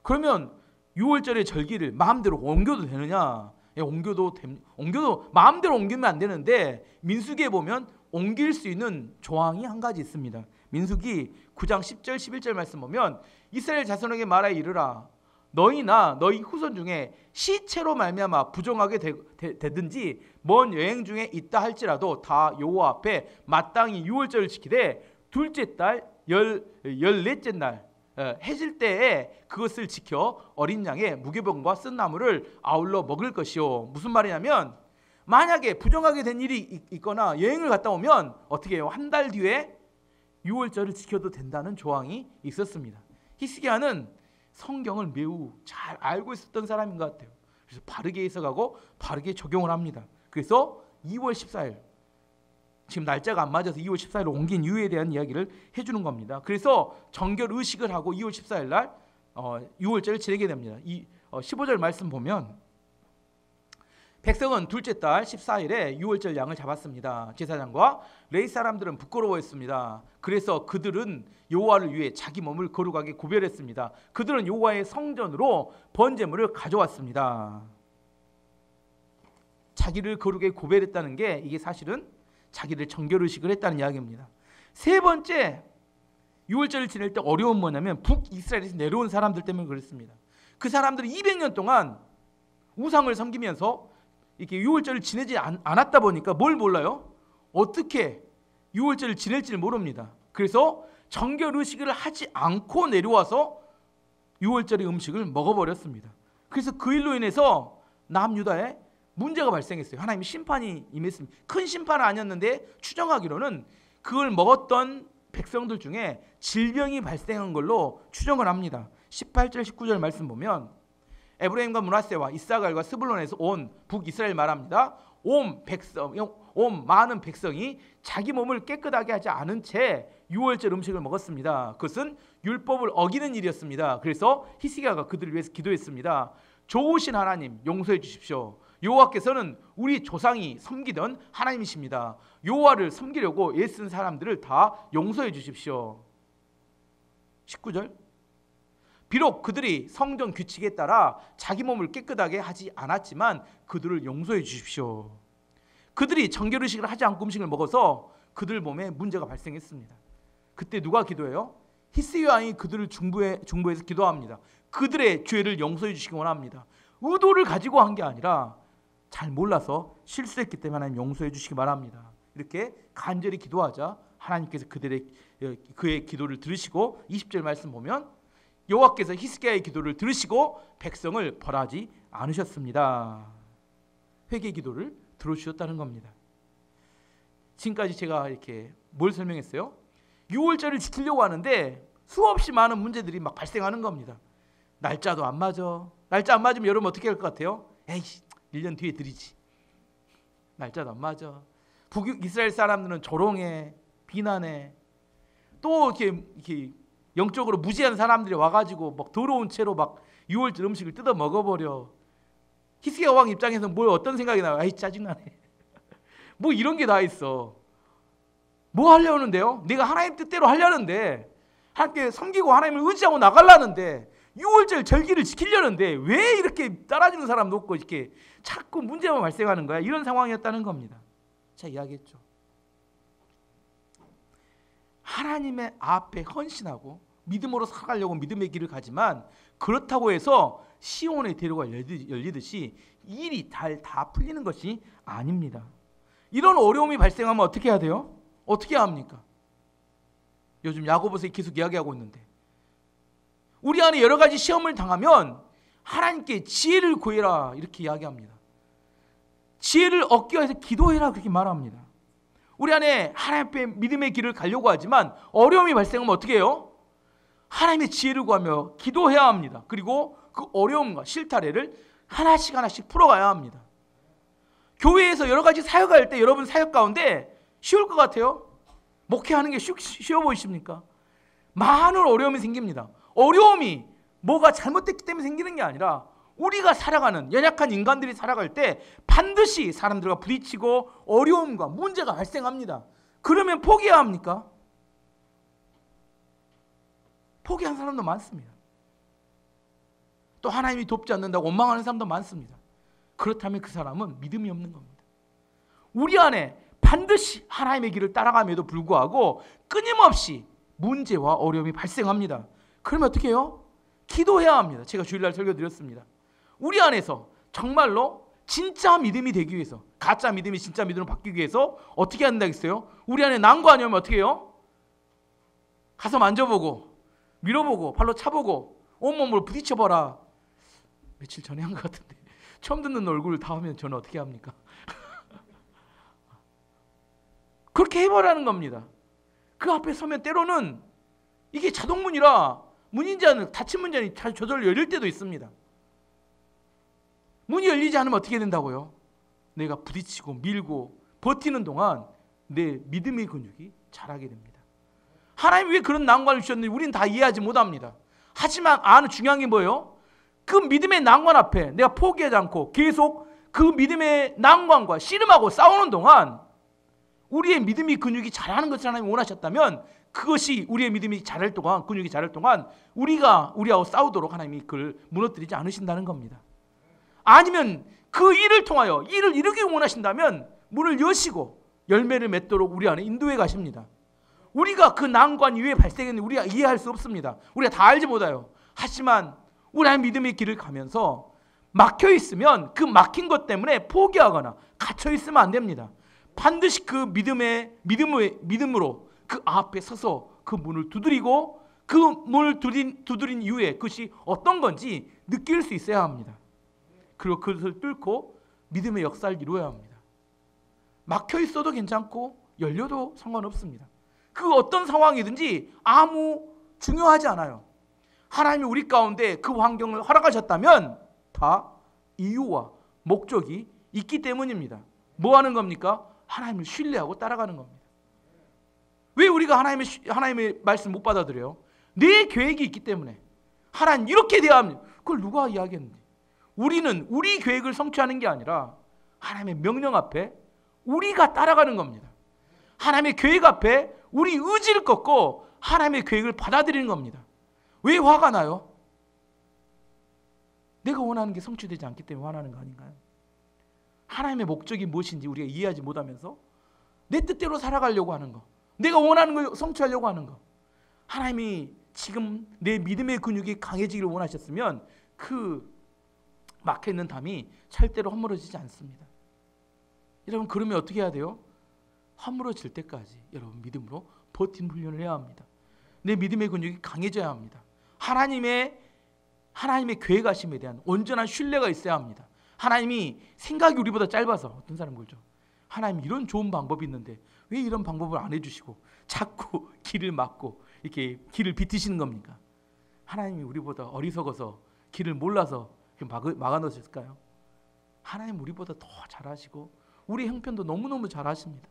그러면 6월절의 절기를 마음대로 옮겨도 되느냐? 옮겨도 마음대로 옮기면 안 되는데 민수기에 보면 옮길 수 있는 조항이 한 가지 있습니다. 민수기 9장 10절 11절 말씀 보면 이스라엘 자손에게 말하여 이르라 너희나 너희 후손 중에 시체로 말미암아 부정하게 되든지 먼 여행 중에 있다 할지라도 다 여호와 앞에 마땅히 6월절을 지키되 둘째 달 14째 날 해질 때에 그것을 지켜 어린 양의 무교병과 쓴 나물을 아울러 먹을 것이요. 무슨 말이냐면 만약에 부정하게 된 일이 있거나 여행을 갔다 오면 어떻게 해요? 한 달 뒤에 6월절을 지켜도 된다는 조항이 있었습니다. 히스기야는 성경을 매우 잘 알고 있었던 사람인 것 같아요. 그래서 바르게 해석하고 바르게 적용을 합니다. 그래서 2월 14일 지금 날짜가 안 맞아서 2월 14일로 옮긴 이유에 대한 이야기를 해주는 겁니다. 그래서 정결 의식을 하고 2월 14일 날 6월절을 지내게 됩니다. 15절 말씀 보면 백성은 둘째 달 14일에 6월절 양을 잡았습니다. 제사장과 레위 사람들은 부끄러워했습니다. 그래서 그들은 여호와를 위해 자기 몸을 거룩하게 구별했습니다. 그들은 여호와의 성전으로 번제물을 가져왔습니다. 자기를 거룩하게 구별했다는 게 이게 사실은 자기를 정결의식을 했다는 이야기입니다. 세 번째 6월절을 지낼 때 어려운 뭐냐면 북이스라엘에서 내려온 사람들 때문에 그렇습니다. 그 사람들이 200년 동안 우상을 섬기면서 이렇게 6월절을 지내지 않았다 보니까 뭘 몰라요? 어떻게 6월절을 지낼지를 모릅니다. 그래서 정결의식을 하지 않고 내려와서 6월절의 음식을 먹어버렸습니다. 그래서 그 일로 인해서 남유다에 문제가 발생했어요. 하나님의 심판이 임했습니다. 큰 심판은 아니었는데 추정하기로는 그걸 먹었던 백성들 중에 질병이 발생한 걸로 추정을 합니다. 18절 19절 말씀 보면 에브라임과 므낫세와 이사갈과 스불론에서 온 북이스라엘 말합니다. 온 많은 백성이 자기 몸을 깨끗하게 하지 않은 채 6월절 음식을 먹었습니다. 그것은 율법을 어기는 일이었습니다. 그래서 히스기야가 그들을 위해서 기도했습니다. 좋으신 하나님 용서해 주십시오. 여호와께서는 우리 조상이 섬기던 하나님이십니다. 여호와를 섬기려고 애쓴 사람들을 다 용서해 주십시오. 19절 비록 그들이 성전 규칙에 따라 자기 몸을 깨끗하게 하지 않았지만 그들을 용서해 주십시오. 그들이 정결의식을 하지 않고 음식을 먹어서 그들 몸에 문제가 발생했습니다. 그때 누가 기도해요? 히스기야 왕이 그들을 중보해서 기도합니다. 그들의 죄를 용서해 주시기 원합니다. 의도를 가지고 한 게 아니라 잘 몰라서 실수했기 때문에 하나님 용서해 주시기 바랍니다. 이렇게 간절히 기도하자 하나님께서 그의 기도를 들으시고 20절 말씀 보면 여호와께서 히스기야의 기도를 들으시고 백성을 벌하지 않으셨습니다. 회개 기도를 들어주셨다는 겁니다. 지금까지 제가 이렇게 뭘 설명했어요? 6월절을 지키려고 하는데 수없이 많은 문제들이 막 발생하는 겁니다. 날짜도 안 맞아. 날짜 안 맞으면 여러분 어떻게 할 것 같아요? 에이씨 1년 뒤에 드리지. 날짜도 안 맞아. 북이스라엘 사람들은 조롱해, 비난해. 또 이렇게 영적으로 무지한 사람들이 와가지고 막 더러운 채로 막 6월절 음식을 뜯어 먹어버려. 히스기야 왕 입장에서 뭘 어떤 생각이 나요? 아이 짜증나네. 뭐 이런 게 다 있어. 뭐 하려는데요? 내가 하나님 뜻대로 하려는데 하나님께 섬기고 하나님을 의지하고 나가려는데 6월절 절기를 지키려는데 왜 이렇게 따라주는 사람도 없고 이렇게 자꾸 문제만 발생하는 거야? 이런 상황이었다는 겁니다. 제가 이야기했죠. 하나님의 앞에 헌신하고 믿음으로 살아가려고 믿음의 길을 가지만 그렇다고 해서 시온의 대로가 열리듯이 일이 다 풀리는 것이 아닙니다. 이런 어려움이 발생하면 어떻게 해야 돼요? 어떻게 해야 합니까? 요즘 야고보서에 계속 이야기하고 있는데 우리 안에 여러 가지 시험을 당하면 하나님께 지혜를 구해라 이렇게 이야기합니다. 지혜를 얻기 위해서 기도해라 그렇게 말합니다. 우리 안에 하나님 앞에 믿음의 길을 가려고 하지만 어려움이 발생하면 어떻게 해요? 하나님의 지혜를 구하며 기도해야 합니다. 그리고 그 어려움과 실타래를 하나씩 하나씩 풀어가야 합니다. 교회에서 여러 가지 사역할 때 여러분 사역 가운데 쉬울 것 같아요? 목회하는 게 쉬워 보이십니까? 많은 어려움이 생깁니다. 어려움이 뭐가 잘못됐기 때문에 생기는 게 아니라 우리가 살아가는 연약한 인간들이 살아갈 때 반드시 사람들과 부딪히고 어려움과 문제가 발생합니다. 그러면 포기해야 합니까? 포기한 사람도 많습니다. 또 하나님이 돕지 않는다고 원망하는 사람도 많습니다. 그렇다면 그 사람은 믿음이 없는 겁니다. 우리 안에 반드시 하나님의 길을 따라감에도 불구하고 끊임없이 문제와 어려움이 발생합니다. 그러면 어떻게 해요? 기도해야 합니다. 제가 주일날 설교드렸습니다. 우리 안에서 정말로 진짜 믿음이 되기 위해서, 가짜 믿음이 진짜 믿음으로 바뀌기 위해서 어떻게 한다겠어요? 우리 안에 난관이 오면 어떻게 해요? 가서 만져보고 밀어보고 발로 차보고 온몸으로 부딪혀봐라. 며칠 전에 한 것 같은데 처음 듣는 얼굴을 다 하면 저는 어떻게 합니까? 그렇게 해보라는 겁니다. 그 앞에 서면 때로는 이게 자동문이라 문인지 않은 닫힌 문이 저절로 열릴 때도 있습니다. 문이 열리지 않으면 어떻게 된다고요? 내가 부딪히고 밀고 버티는 동안 내 믿음의 근육이 자라게 됩니다. 하나님이 왜 그런 난관을 주셨는지 우리는 다 이해하지 못합니다. 하지만 아는 중요한 게 뭐예요? 그 믿음의 난관 앞에 내가 포기하지 않고 계속 그 믿음의 난관과 씨름하고 싸우는 동안 우리의 믿음의 근육이 자라는 것을 하나님이 원하셨다면 그것이 우리의 믿음이 자랄 동안, 근육이 자랄 동안 우리하고 싸우도록 하나님이 그걸 무너뜨리지 않으신다는 겁니다. 아니면 그 일을 통하여 일을 이루기 원하신다면 문을 여시고 열매를 맺도록 우리 안에 인도해 가십니다. 우리가 그 난관 이후에 발생했는데 우리가 이해할 수 없습니다. 우리가 다 알지 못해요. 하지만 우리 안에 믿음의 길을 가면서 막혀 있으면 그 막힌 것 때문에 포기하거나 갇혀 있으면 안 됩니다. 반드시 그 믿음으로 그 앞에 서서 그 문을 두드리고 그 문을 두드린 이후에 그것이 어떤 건지 느낄 수 있어야 합니다. 그리고 그것을 뚫고 믿음의 역사를 이루어야 합니다. 막혀 있어도 괜찮고 열려도 상관없습니다. 그 어떤 상황이든지 아무 중요하지 않아요. 하나님이 우리 가운데 그 환경을 허락하셨다면 다 이유와 목적이 있기 때문입니다. 뭐 하는 겁니까? 하나님을 신뢰하고 따라가는 겁니다. 왜 우리가 하나님의 말씀 못 받아들여요? 내 계획이 있기 때문에. 하나님 이렇게 돼야 합니다. 그걸 누가 이야기했는지. 우리는 우리 계획을 성취하는 게 아니라 하나님의 명령 앞에 우리가 따라가는 겁니다. 하나님의 계획 앞에 우리 의지를 꺾고 하나님의 계획을 받아들이는 겁니다. 왜 화가 나요? 내가 원하는 게 성취되지 않기 때문에 화나는 거 아닌가요? 하나님의 목적이 무엇인지 우리가 이해하지 못하면서 내 뜻대로 살아가려고 하는 거, 내가 원하는 걸 성취하려고 하는 거. 하나님이 지금 내 믿음의 근육이 강해지기를 원하셨으면 그 막혀있는 담이 절대로 허물어지지 않습니다. 여러분 그러면 어떻게 해야 돼요? 허물어질 때까지 여러분 믿음으로 버틴 훈련을 해야 합니다. 내 믿음의 근육이 강해져야 합니다. 하나님의 계획하심에 대한 온전한 신뢰가 있어야 합니다. 하나님이 생각이 우리보다 짧아서 어떤 사람 그러죠. 하나님 이런 좋은 방법이 있는데 왜 이런 방법을 안 해주시고 자꾸 길을 막고 이렇게 길을 비트시는 겁니까? 하나님이 우리보다 어리석어서 길을 몰라서 막아놓으셨을까요? 하나님 우리보다 더 잘하시고 우리 형편도 너무너무 잘하십니다.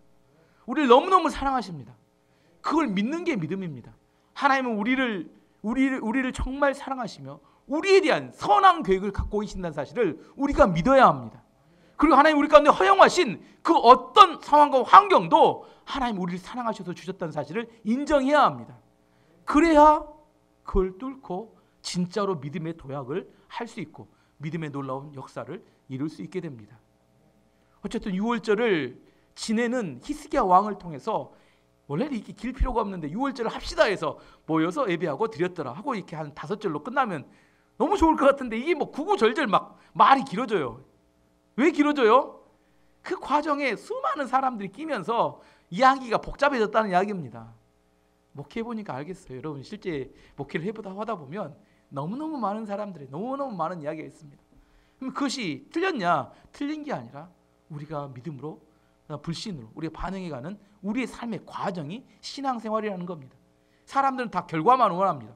우리를 너무너무 사랑하십니다. 그걸 믿는 게 믿음입니다. 하나님은 우리를 정말 사랑하시며 우리에 대한 선한 계획을 갖고 계신다는 사실을 우리가 믿어야 합니다. 그리고 하나님 우리 가운데 허용하신 그 어떤 상황과 환경도 하나님 우리를 사랑하셔서 주셨다는 사실을 인정해야 합니다. 그래야 그걸 뚫고 진짜로 믿음의 도약을 할 수 있고 믿음의 놀라운 역사를 이룰 수 있게 됩니다. 어쨌든 6월절을 지내는 히스기야 왕을 통해서 원래는 이렇게 길 필요가 없는데 6월절을 합시다 해서 모여서 예배하고 드렸더라 하고 이렇게 한 5절로 끝나면 너무 좋을 것 같은데 이게 뭐 구구절절 막 말이 길어져요. 왜 길어져요? 그 과정에 수많은 사람들이 끼면서 이야기가 복잡해졌다는 이야기입니다. 목회해보니까 알겠어요. 여러분 실제 목회를 하다 보면 너무너무 많은 사람들이 너무너무 많은 이야기가 있습니다. 그럼 그것이 틀렸냐? 틀린 게 아니라 우리가 믿음으로 불신으로 우리가 반응해가는 우리의 삶의 과정이 신앙생활이라는 겁니다. 사람들은 다 결과만 원합니다.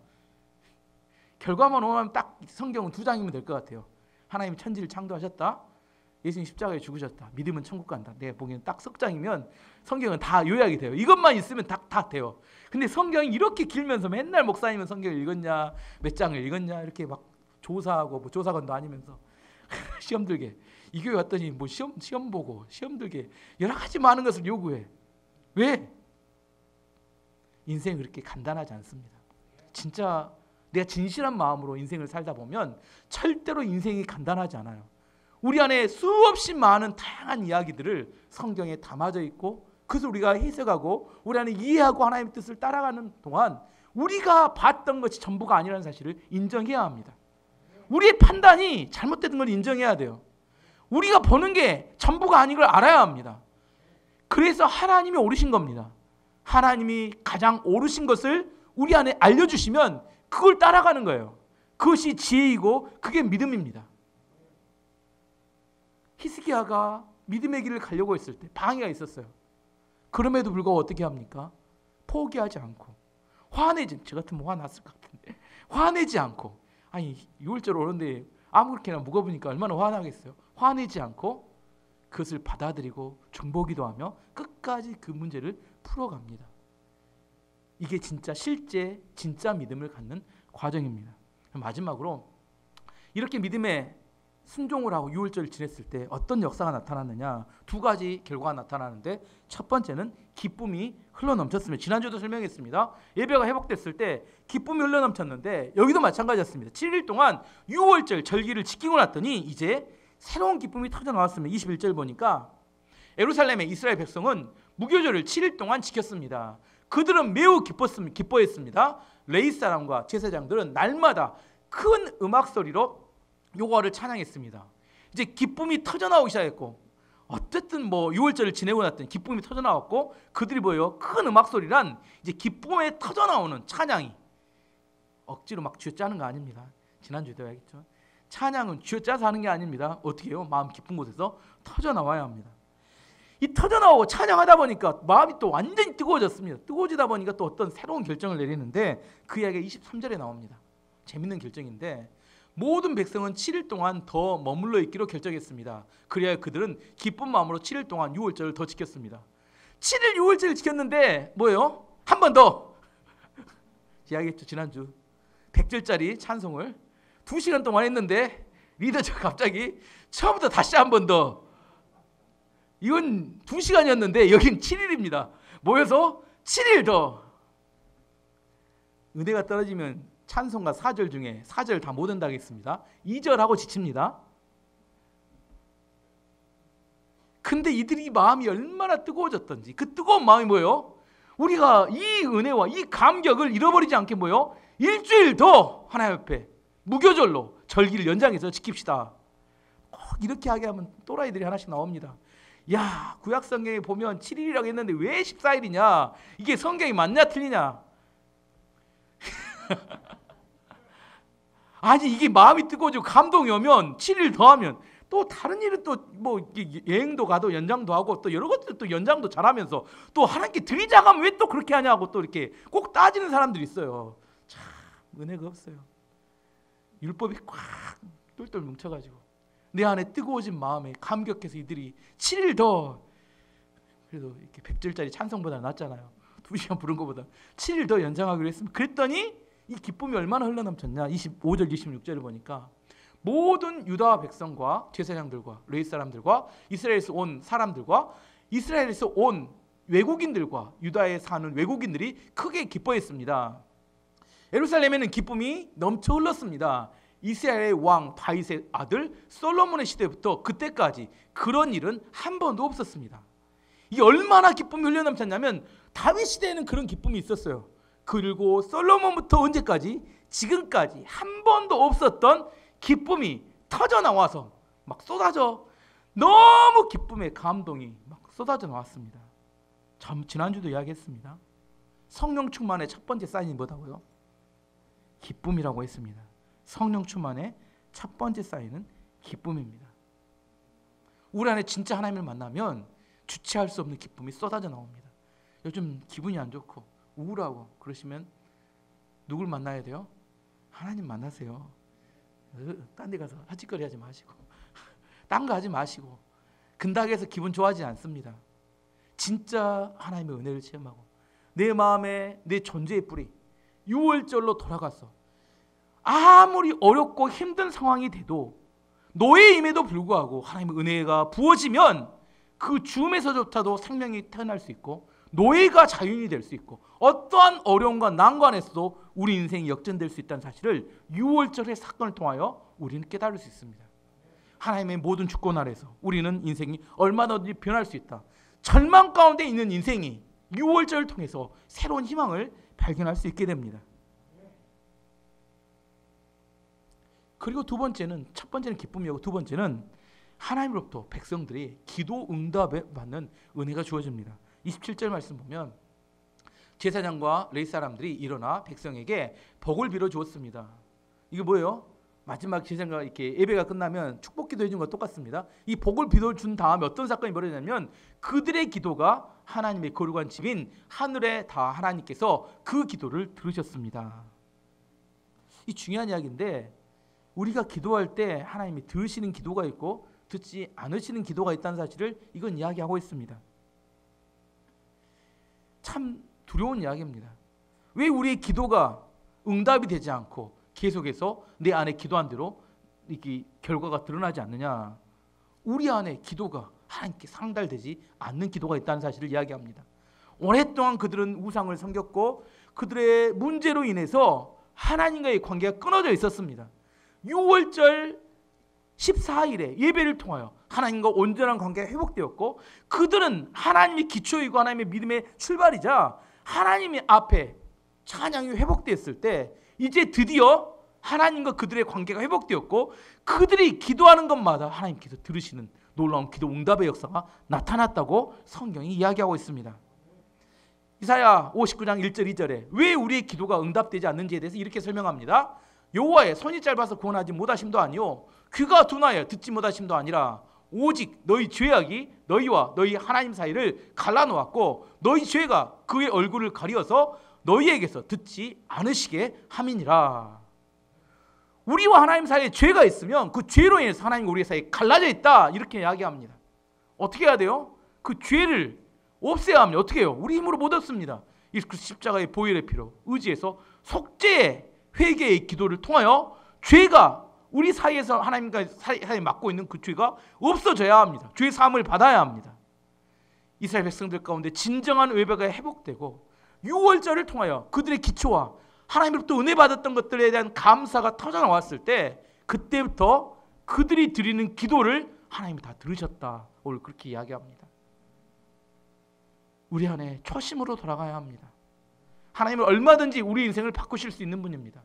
결과만 원하면 딱 성경은 2장이면 될 것 같아요. 하나님이 천지를 창조하셨다. 예수님 십자가에 죽으셨다. 믿으면 천국 간다. 내가 보기에는 딱 석 장이면 성경은 다 요약이 돼요. 이것만 있으면 다 돼요. 근데 성경이 이렇게 길면서 맨날 목사님은 성경을 읽었냐, 몇 장을 읽었냐 이렇게 막 조사하고 뭐 조사관도 아니면서 시험 들게 이 교회 왔더니 뭐 시험 보고 시험 들게 여러 가지 많은 것을 요구해. 왜? 인생이 그렇게 간단하지 않습니다. 진짜 내가 진실한 마음으로 인생을 살다 보면 절대로 인생이 간단하지 않아요. 우리 안에 수없이 많은 다양한 이야기들을 성경에 담아져 있고 그것을 우리가 해석하고 우리 안에 이해하고 하나님의 뜻을 따라가는 동안 우리가 봤던 것이 전부가 아니라는 사실을 인정해야 합니다. 우리의 판단이 잘못된 걸 인정해야 돼요. 우리가 보는 게 전부가 아닌 걸 알아야 합니다. 그래서 하나님이 옳으신 겁니다. 하나님이 가장 옳으신 것을 우리 안에 알려주시면 그걸 따라가는 거예요. 그것이 지혜이고 그게 믿음입니다. 히스기야가 믿음의 길을 가려고 했을 때 방해가 있었어요. 그럼에도 불구하고 어떻게 합니까? 포기하지 않고 화내지, 저 같으면 화났을 것 같은데 화내지 않고 아니 6월절 오는데 아무렇게나 묵어보니까 얼마나 화나겠어요. 화내지 않고 그것을 받아들이고 중보기도 하며 끝까지 그 문제를 풀어갑니다. 이게 실제 믿음을 갖는 과정입니다. 마지막으로 이렇게 믿음에 순종을 하고 6월절을 지냈을 때 어떤 역사가 나타났느냐 2가지 결과가 나타나는데 첫 번째는 기쁨이 흘러넘쳤습니다. 지난주도 설명했습니다. 예배가 회복됐을 때 기쁨이 흘러넘쳤는데 여기도 마찬가지였습니다. 7일 동안 6월절 절기를 지키고 났더니 이제 새로운 기쁨이 터져나왔습니다. 21절 보니까 예루살렘의 이스라엘 백성은 무교절을 7일 동안 지켰습니다. 그들은 매우 기뻐했습니다. 레위 사람과 제사장들은 날마다 큰 음악 소리로 여호와를 찬양했습니다. 이제 기쁨이 터져나오기 시작했고 어쨌든 뭐 6월절을 지내고 났더니 기쁨이 터져나왔고 그들이 뭐예요? 큰 음악 소리란 이제 기쁨에 터져나오는 찬양이 억지로 막 쥐어짜는 거 아닙니다. 지난주에도 알겠죠? 찬양은 쥐어짜서 하는 게 아닙니다. 어떻게 해요? 마음 깊은 곳에서 터져나와야 합니다. 이 터져나오고 찬양하다 보니까 마음이 또 완전히 뜨거워졌습니다. 뜨거워지다 보니까 또 어떤 새로운 결정을 내리는데 그 이야기가 23절에 나옵니다. 재밌는 결정인데 모든 백성은 7일 동안 더 머물러 있기로 결정했습니다. 그래야 그들은 기쁜 마음으로 7일 동안 6월절을 더 지켰습니다. 7일 6월절을 지켰는데 뭐예요? 한 번 더 이야기했죠. 지난주 100절짜리 찬송을 2시간 동안 했는데 리더가 갑자기 처음부터 다시 한 번 더 이건 2시간이었는데 여긴 7일입니다. 모여서 7일 더 은혜가 떨어지면 찬송가 4절 중에 4절 다 못 한다겠습니다. 2절하고 지칩니다. 근데 이들이 마음이 얼마나 뜨거워졌던지 그 뜨거운 마음이 뭐예요? 우리가 이 은혜와 이 감격을 잃어버리지 않게 뭐예요? 일주일 더 하나님 앞에 무교절로 절기를 연장해서 지킵시다. 꼭 이렇게 하게 하면 또라이들이 하나씩 나옵니다. 야, 구약 성경에 보면 7일이라고 했는데 왜 14일이냐? 이게 성경이 맞냐 틀리냐? 아니 이게 마음이 뜨거워지고 감동이 오면 7일 더하면 또 다른 일은 또 뭐 여행도 가도 연장도 하고 또 여러 것들 또 연장도 잘하면서 또 하나님께 드리자가 하면 왜 또 그렇게 하냐고 또 이렇게 꼭 따지는 사람들이 있어요. 참 은혜가 없어요. 율법이 꽉 똘똘 뭉쳐가지고 내 안에 뜨거워진 마음에 감격해서 이들이 7일 더 그래도 이렇게 100절짜리 찬송보다 낫잖아요. 2시간 부른 것보다 7일 더 연장하기로 했으면 그랬더니 이 기쁨이 얼마나 흘러넘쳤냐. 25절 26절을 보니까 모든 유다 백성과 제사장들과 레위 사람들과 이스라엘에서 온 사람들과 이스라엘에서 온 외국인들과 유다에 사는 외국인들이 크게 기뻐했습니다. 예루살렘에는 기쁨이 넘쳐 흘렀습니다. 이스라엘의 왕 다윗의 아들 솔로몬의 시대부터 그때까지 그런 일은 한 번도 없었습니다. 이게 얼마나 기쁨이 흘러넘쳤냐면 다윗 시대에는 그런 기쁨이 있었어요. 그리고 솔로몬부터 언제까지? 지금까지 한 번도 없었던 기쁨이 터져 나와서 막 쏟아져 너무 기쁨의 감동이 막 쏟아져 나왔습니다. 지난주도 이야기했습니다. 성령 충만의 첫 번째 사인이 뭐다고요? 기쁨이라고 했습니다. 성령 충만의 첫 번째 사인은 기쁨입니다. 우리 안에 진짜 하나님을 만나면 주체할 수 없는 기쁨이 쏟아져 나옵니다. 요즘 기분이 안 좋고 우울하고 그러시면 누굴 만나야 돼요? 하나님 만나세요. 딴 데 가서 헛짓거리 하지 마시고 딴 거 하지 마시고 근닥에서 기분 좋아지지 않습니다. 진짜 하나님의 은혜를 체험하고 내 마음에 내 존재의 뿌리 유월절로 돌아가서 아무리 어렵고 힘든 상황이 돼도 노예임에도 불구하고 하나님의 은혜가 부어지면 그 죽음에서조차도 생명이 태어날 수 있고 노예가 자유인이 될 수 있고 어떠한 어려움과 난관에서도 우리 인생이 역전될 수 있다는 사실을 유월절의 사건을 통하여 우리는 깨달을 수 있습니다. 하나님의 모든 주권 아래서 우리는 인생이 얼마든지 변할 수 있다. 절망 가운데 있는 인생이 유월절을 통해서 새로운 희망을 발견할 수 있게 됩니다. 그리고 두 번째는, 첫 번째는 기쁨이고 두 번째는 하나님으로부터 백성들이 기도 응답에 받는 은혜가 주어집니다. 27절 말씀 보면 제사장과 레위 사람들이 일어나 백성에게 복을 빌어 주었습니다. 이게 뭐예요? 마지막 제사장과 이렇게 예배가 끝나면 축복 기도 해준 거 똑같습니다. 이 복을 빌어 준 다음에 어떤 사건이 벌어지냐면 그들의 기도가 하나님의 거룩한 집인 하늘에 다 하나님께서 그 기도를 들으셨습니다. 이 중요한 이야기인데 우리가 기도할 때 하나님이 들으시는 기도가 있고 듣지 않으시는 기도가 있다는 사실을 이건 이야기하고 있습니다. 참 두려운 이야기입니다. 왜 우리의 기도가 응답이 되지 않고 계속해서 내 안에 기도한 대로 이렇게 결과가 드러나지 않느냐? 우리 안에 기도가 하나님께 상달되지 않는 기도가 있다는 사실을 이야기합니다. 오랫동안 그들은 우상을 섬겼고 그들의 문제로 인해서 하나님과의 관계가 끊어져 있었습니다. 6월절 14일에 예배를 통하여 하나님과 온전한 관계가 회복되었고 그들은 하나님의 기초이고 하나님의 믿음의 출발이자 하나님의 앞에 찬양이 회복되었을 때 이제 드디어 하나님과 그들의 관계가 회복되었고 그들이 기도하는 것마다 하나님께서 들으시는 놀라운 기도 응답의 역사가 나타났다고 성경이 이야기하고 있습니다. 이사야 59장 1절 2절에 왜 우리의 기도가 응답되지 않는지에 대해서 이렇게 설명합니다. 여호와의 손이 짧아서 구원하지 못하심도 아니요 귀가 둔하여 듣지 못하심도 아니라 오직 너희 죄악이 너희와 너희 하나님 사이를 갈라놓았고 너희 죄가 그의 얼굴을 가리어서 너희에게서 듣지 않으시게 함이니라. 우리와 하나님 사이에 죄가 있으면 그 죄로 인해서 하나님과 우리 사이에 갈라져 있다 이렇게 이야기합니다. 어떻게 해야 돼요? 그 죄를 없애야 합니다. 어떻게 해요? 우리 힘으로 못 없습니다. 이 십자가의 보혈의 피로 의지해서 속죄의 회개의 기도를 통하여 죄가 우리 사이에서 하나님과 사이에 맡고 있는 그 죄가 없어져야 합니다. 죄 사함을 받아야 합니다. 이스라엘 백성들 가운데 진정한 예배가 회복되고 유월절을 통하여 그들의 기초와 하나님으로부터 은혜 받았던 것들에 대한 감사가 터져나왔을 때 그때부터 그들이 드리는 기도를 하나님이 다 들으셨다. 오늘 그렇게 이야기합니다. 우리 안에 초심으로 돌아가야 합니다. 하나님은 얼마든지 우리 인생을 바꾸실 수 있는 분입니다.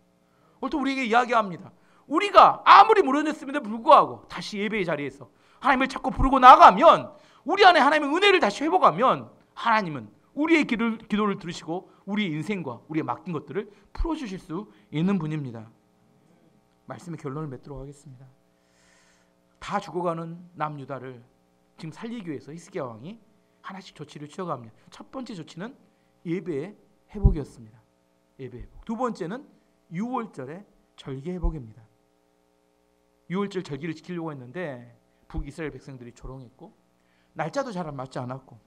오늘 또 우리에게 이야기합니다. 우리가 아무리 무너졌음에도 불구하고 다시 예배의 자리에서 하나님을 자꾸 부르고 나가면 우리 안에 하나님의 은혜를 다시 회복하면 하나님은 우리의 기도를 들으시고 우리의 인생과 우리의 맡긴 것들을 풀어주실 수 있는 분입니다. 말씀의 결론을 맺도록 하겠습니다. 다 죽어가는 남유다를 지금 살리기 위해서 히스기야 왕이 하나씩 조치를 취해갑니다. 첫 번째 조치는 예배의 회복이었습니다. 예배 회복. 두 번째는 유월절의 절기 회복입니다. 유월절 절기를 지키려고 했는데 북이스라엘 백성들이 조롱했고 날짜도 잘 맞지 않았고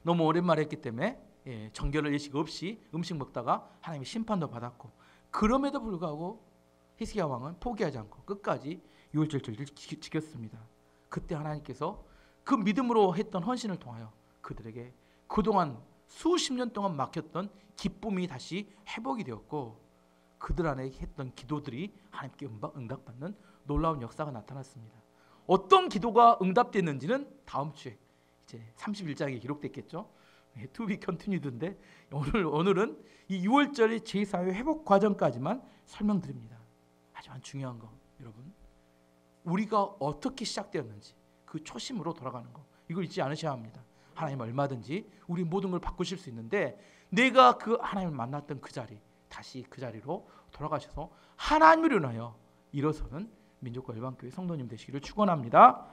너무 오랜만에 했기 때문에 정결할 예식 없이 음식 먹다가 하나님의 심판도 받았고 그럼에도 불구하고 히스기야 왕은 포기하지 않고 끝까지 유월절 절기를 지켰습니다. 그때 하나님께서 그 믿음으로 했던 헌신을 통하여 그들에게 그동안 수십 년 동안 막혔던 기쁨이 다시 회복이 되었고 그들 안에 했던 기도들이 하나님께 응답받는 놀라운 역사가 나타났습니다. 어떤 기도가 응답됐는지는 다음 주에 이제 31장에 기록됐겠죠. To be continued인데 오늘은 이 6월절의 제4회 회복 과정까지만 설명드립니다. 하지만 중요한 거 여러분 우리가 어떻게 시작되었는지 그 초심으로 돌아가는 거 이걸 잊지 않으셔야 합니다. 하나님 얼마든지 우리 모든 걸 바꾸실 수 있는데 내가 그 하나님을 만났던 그 자리 다시 그 자리로 돌아가셔서 하나님을 위하여 일어서는 민족과 일반교회 성도님 되시기를 축원합니다.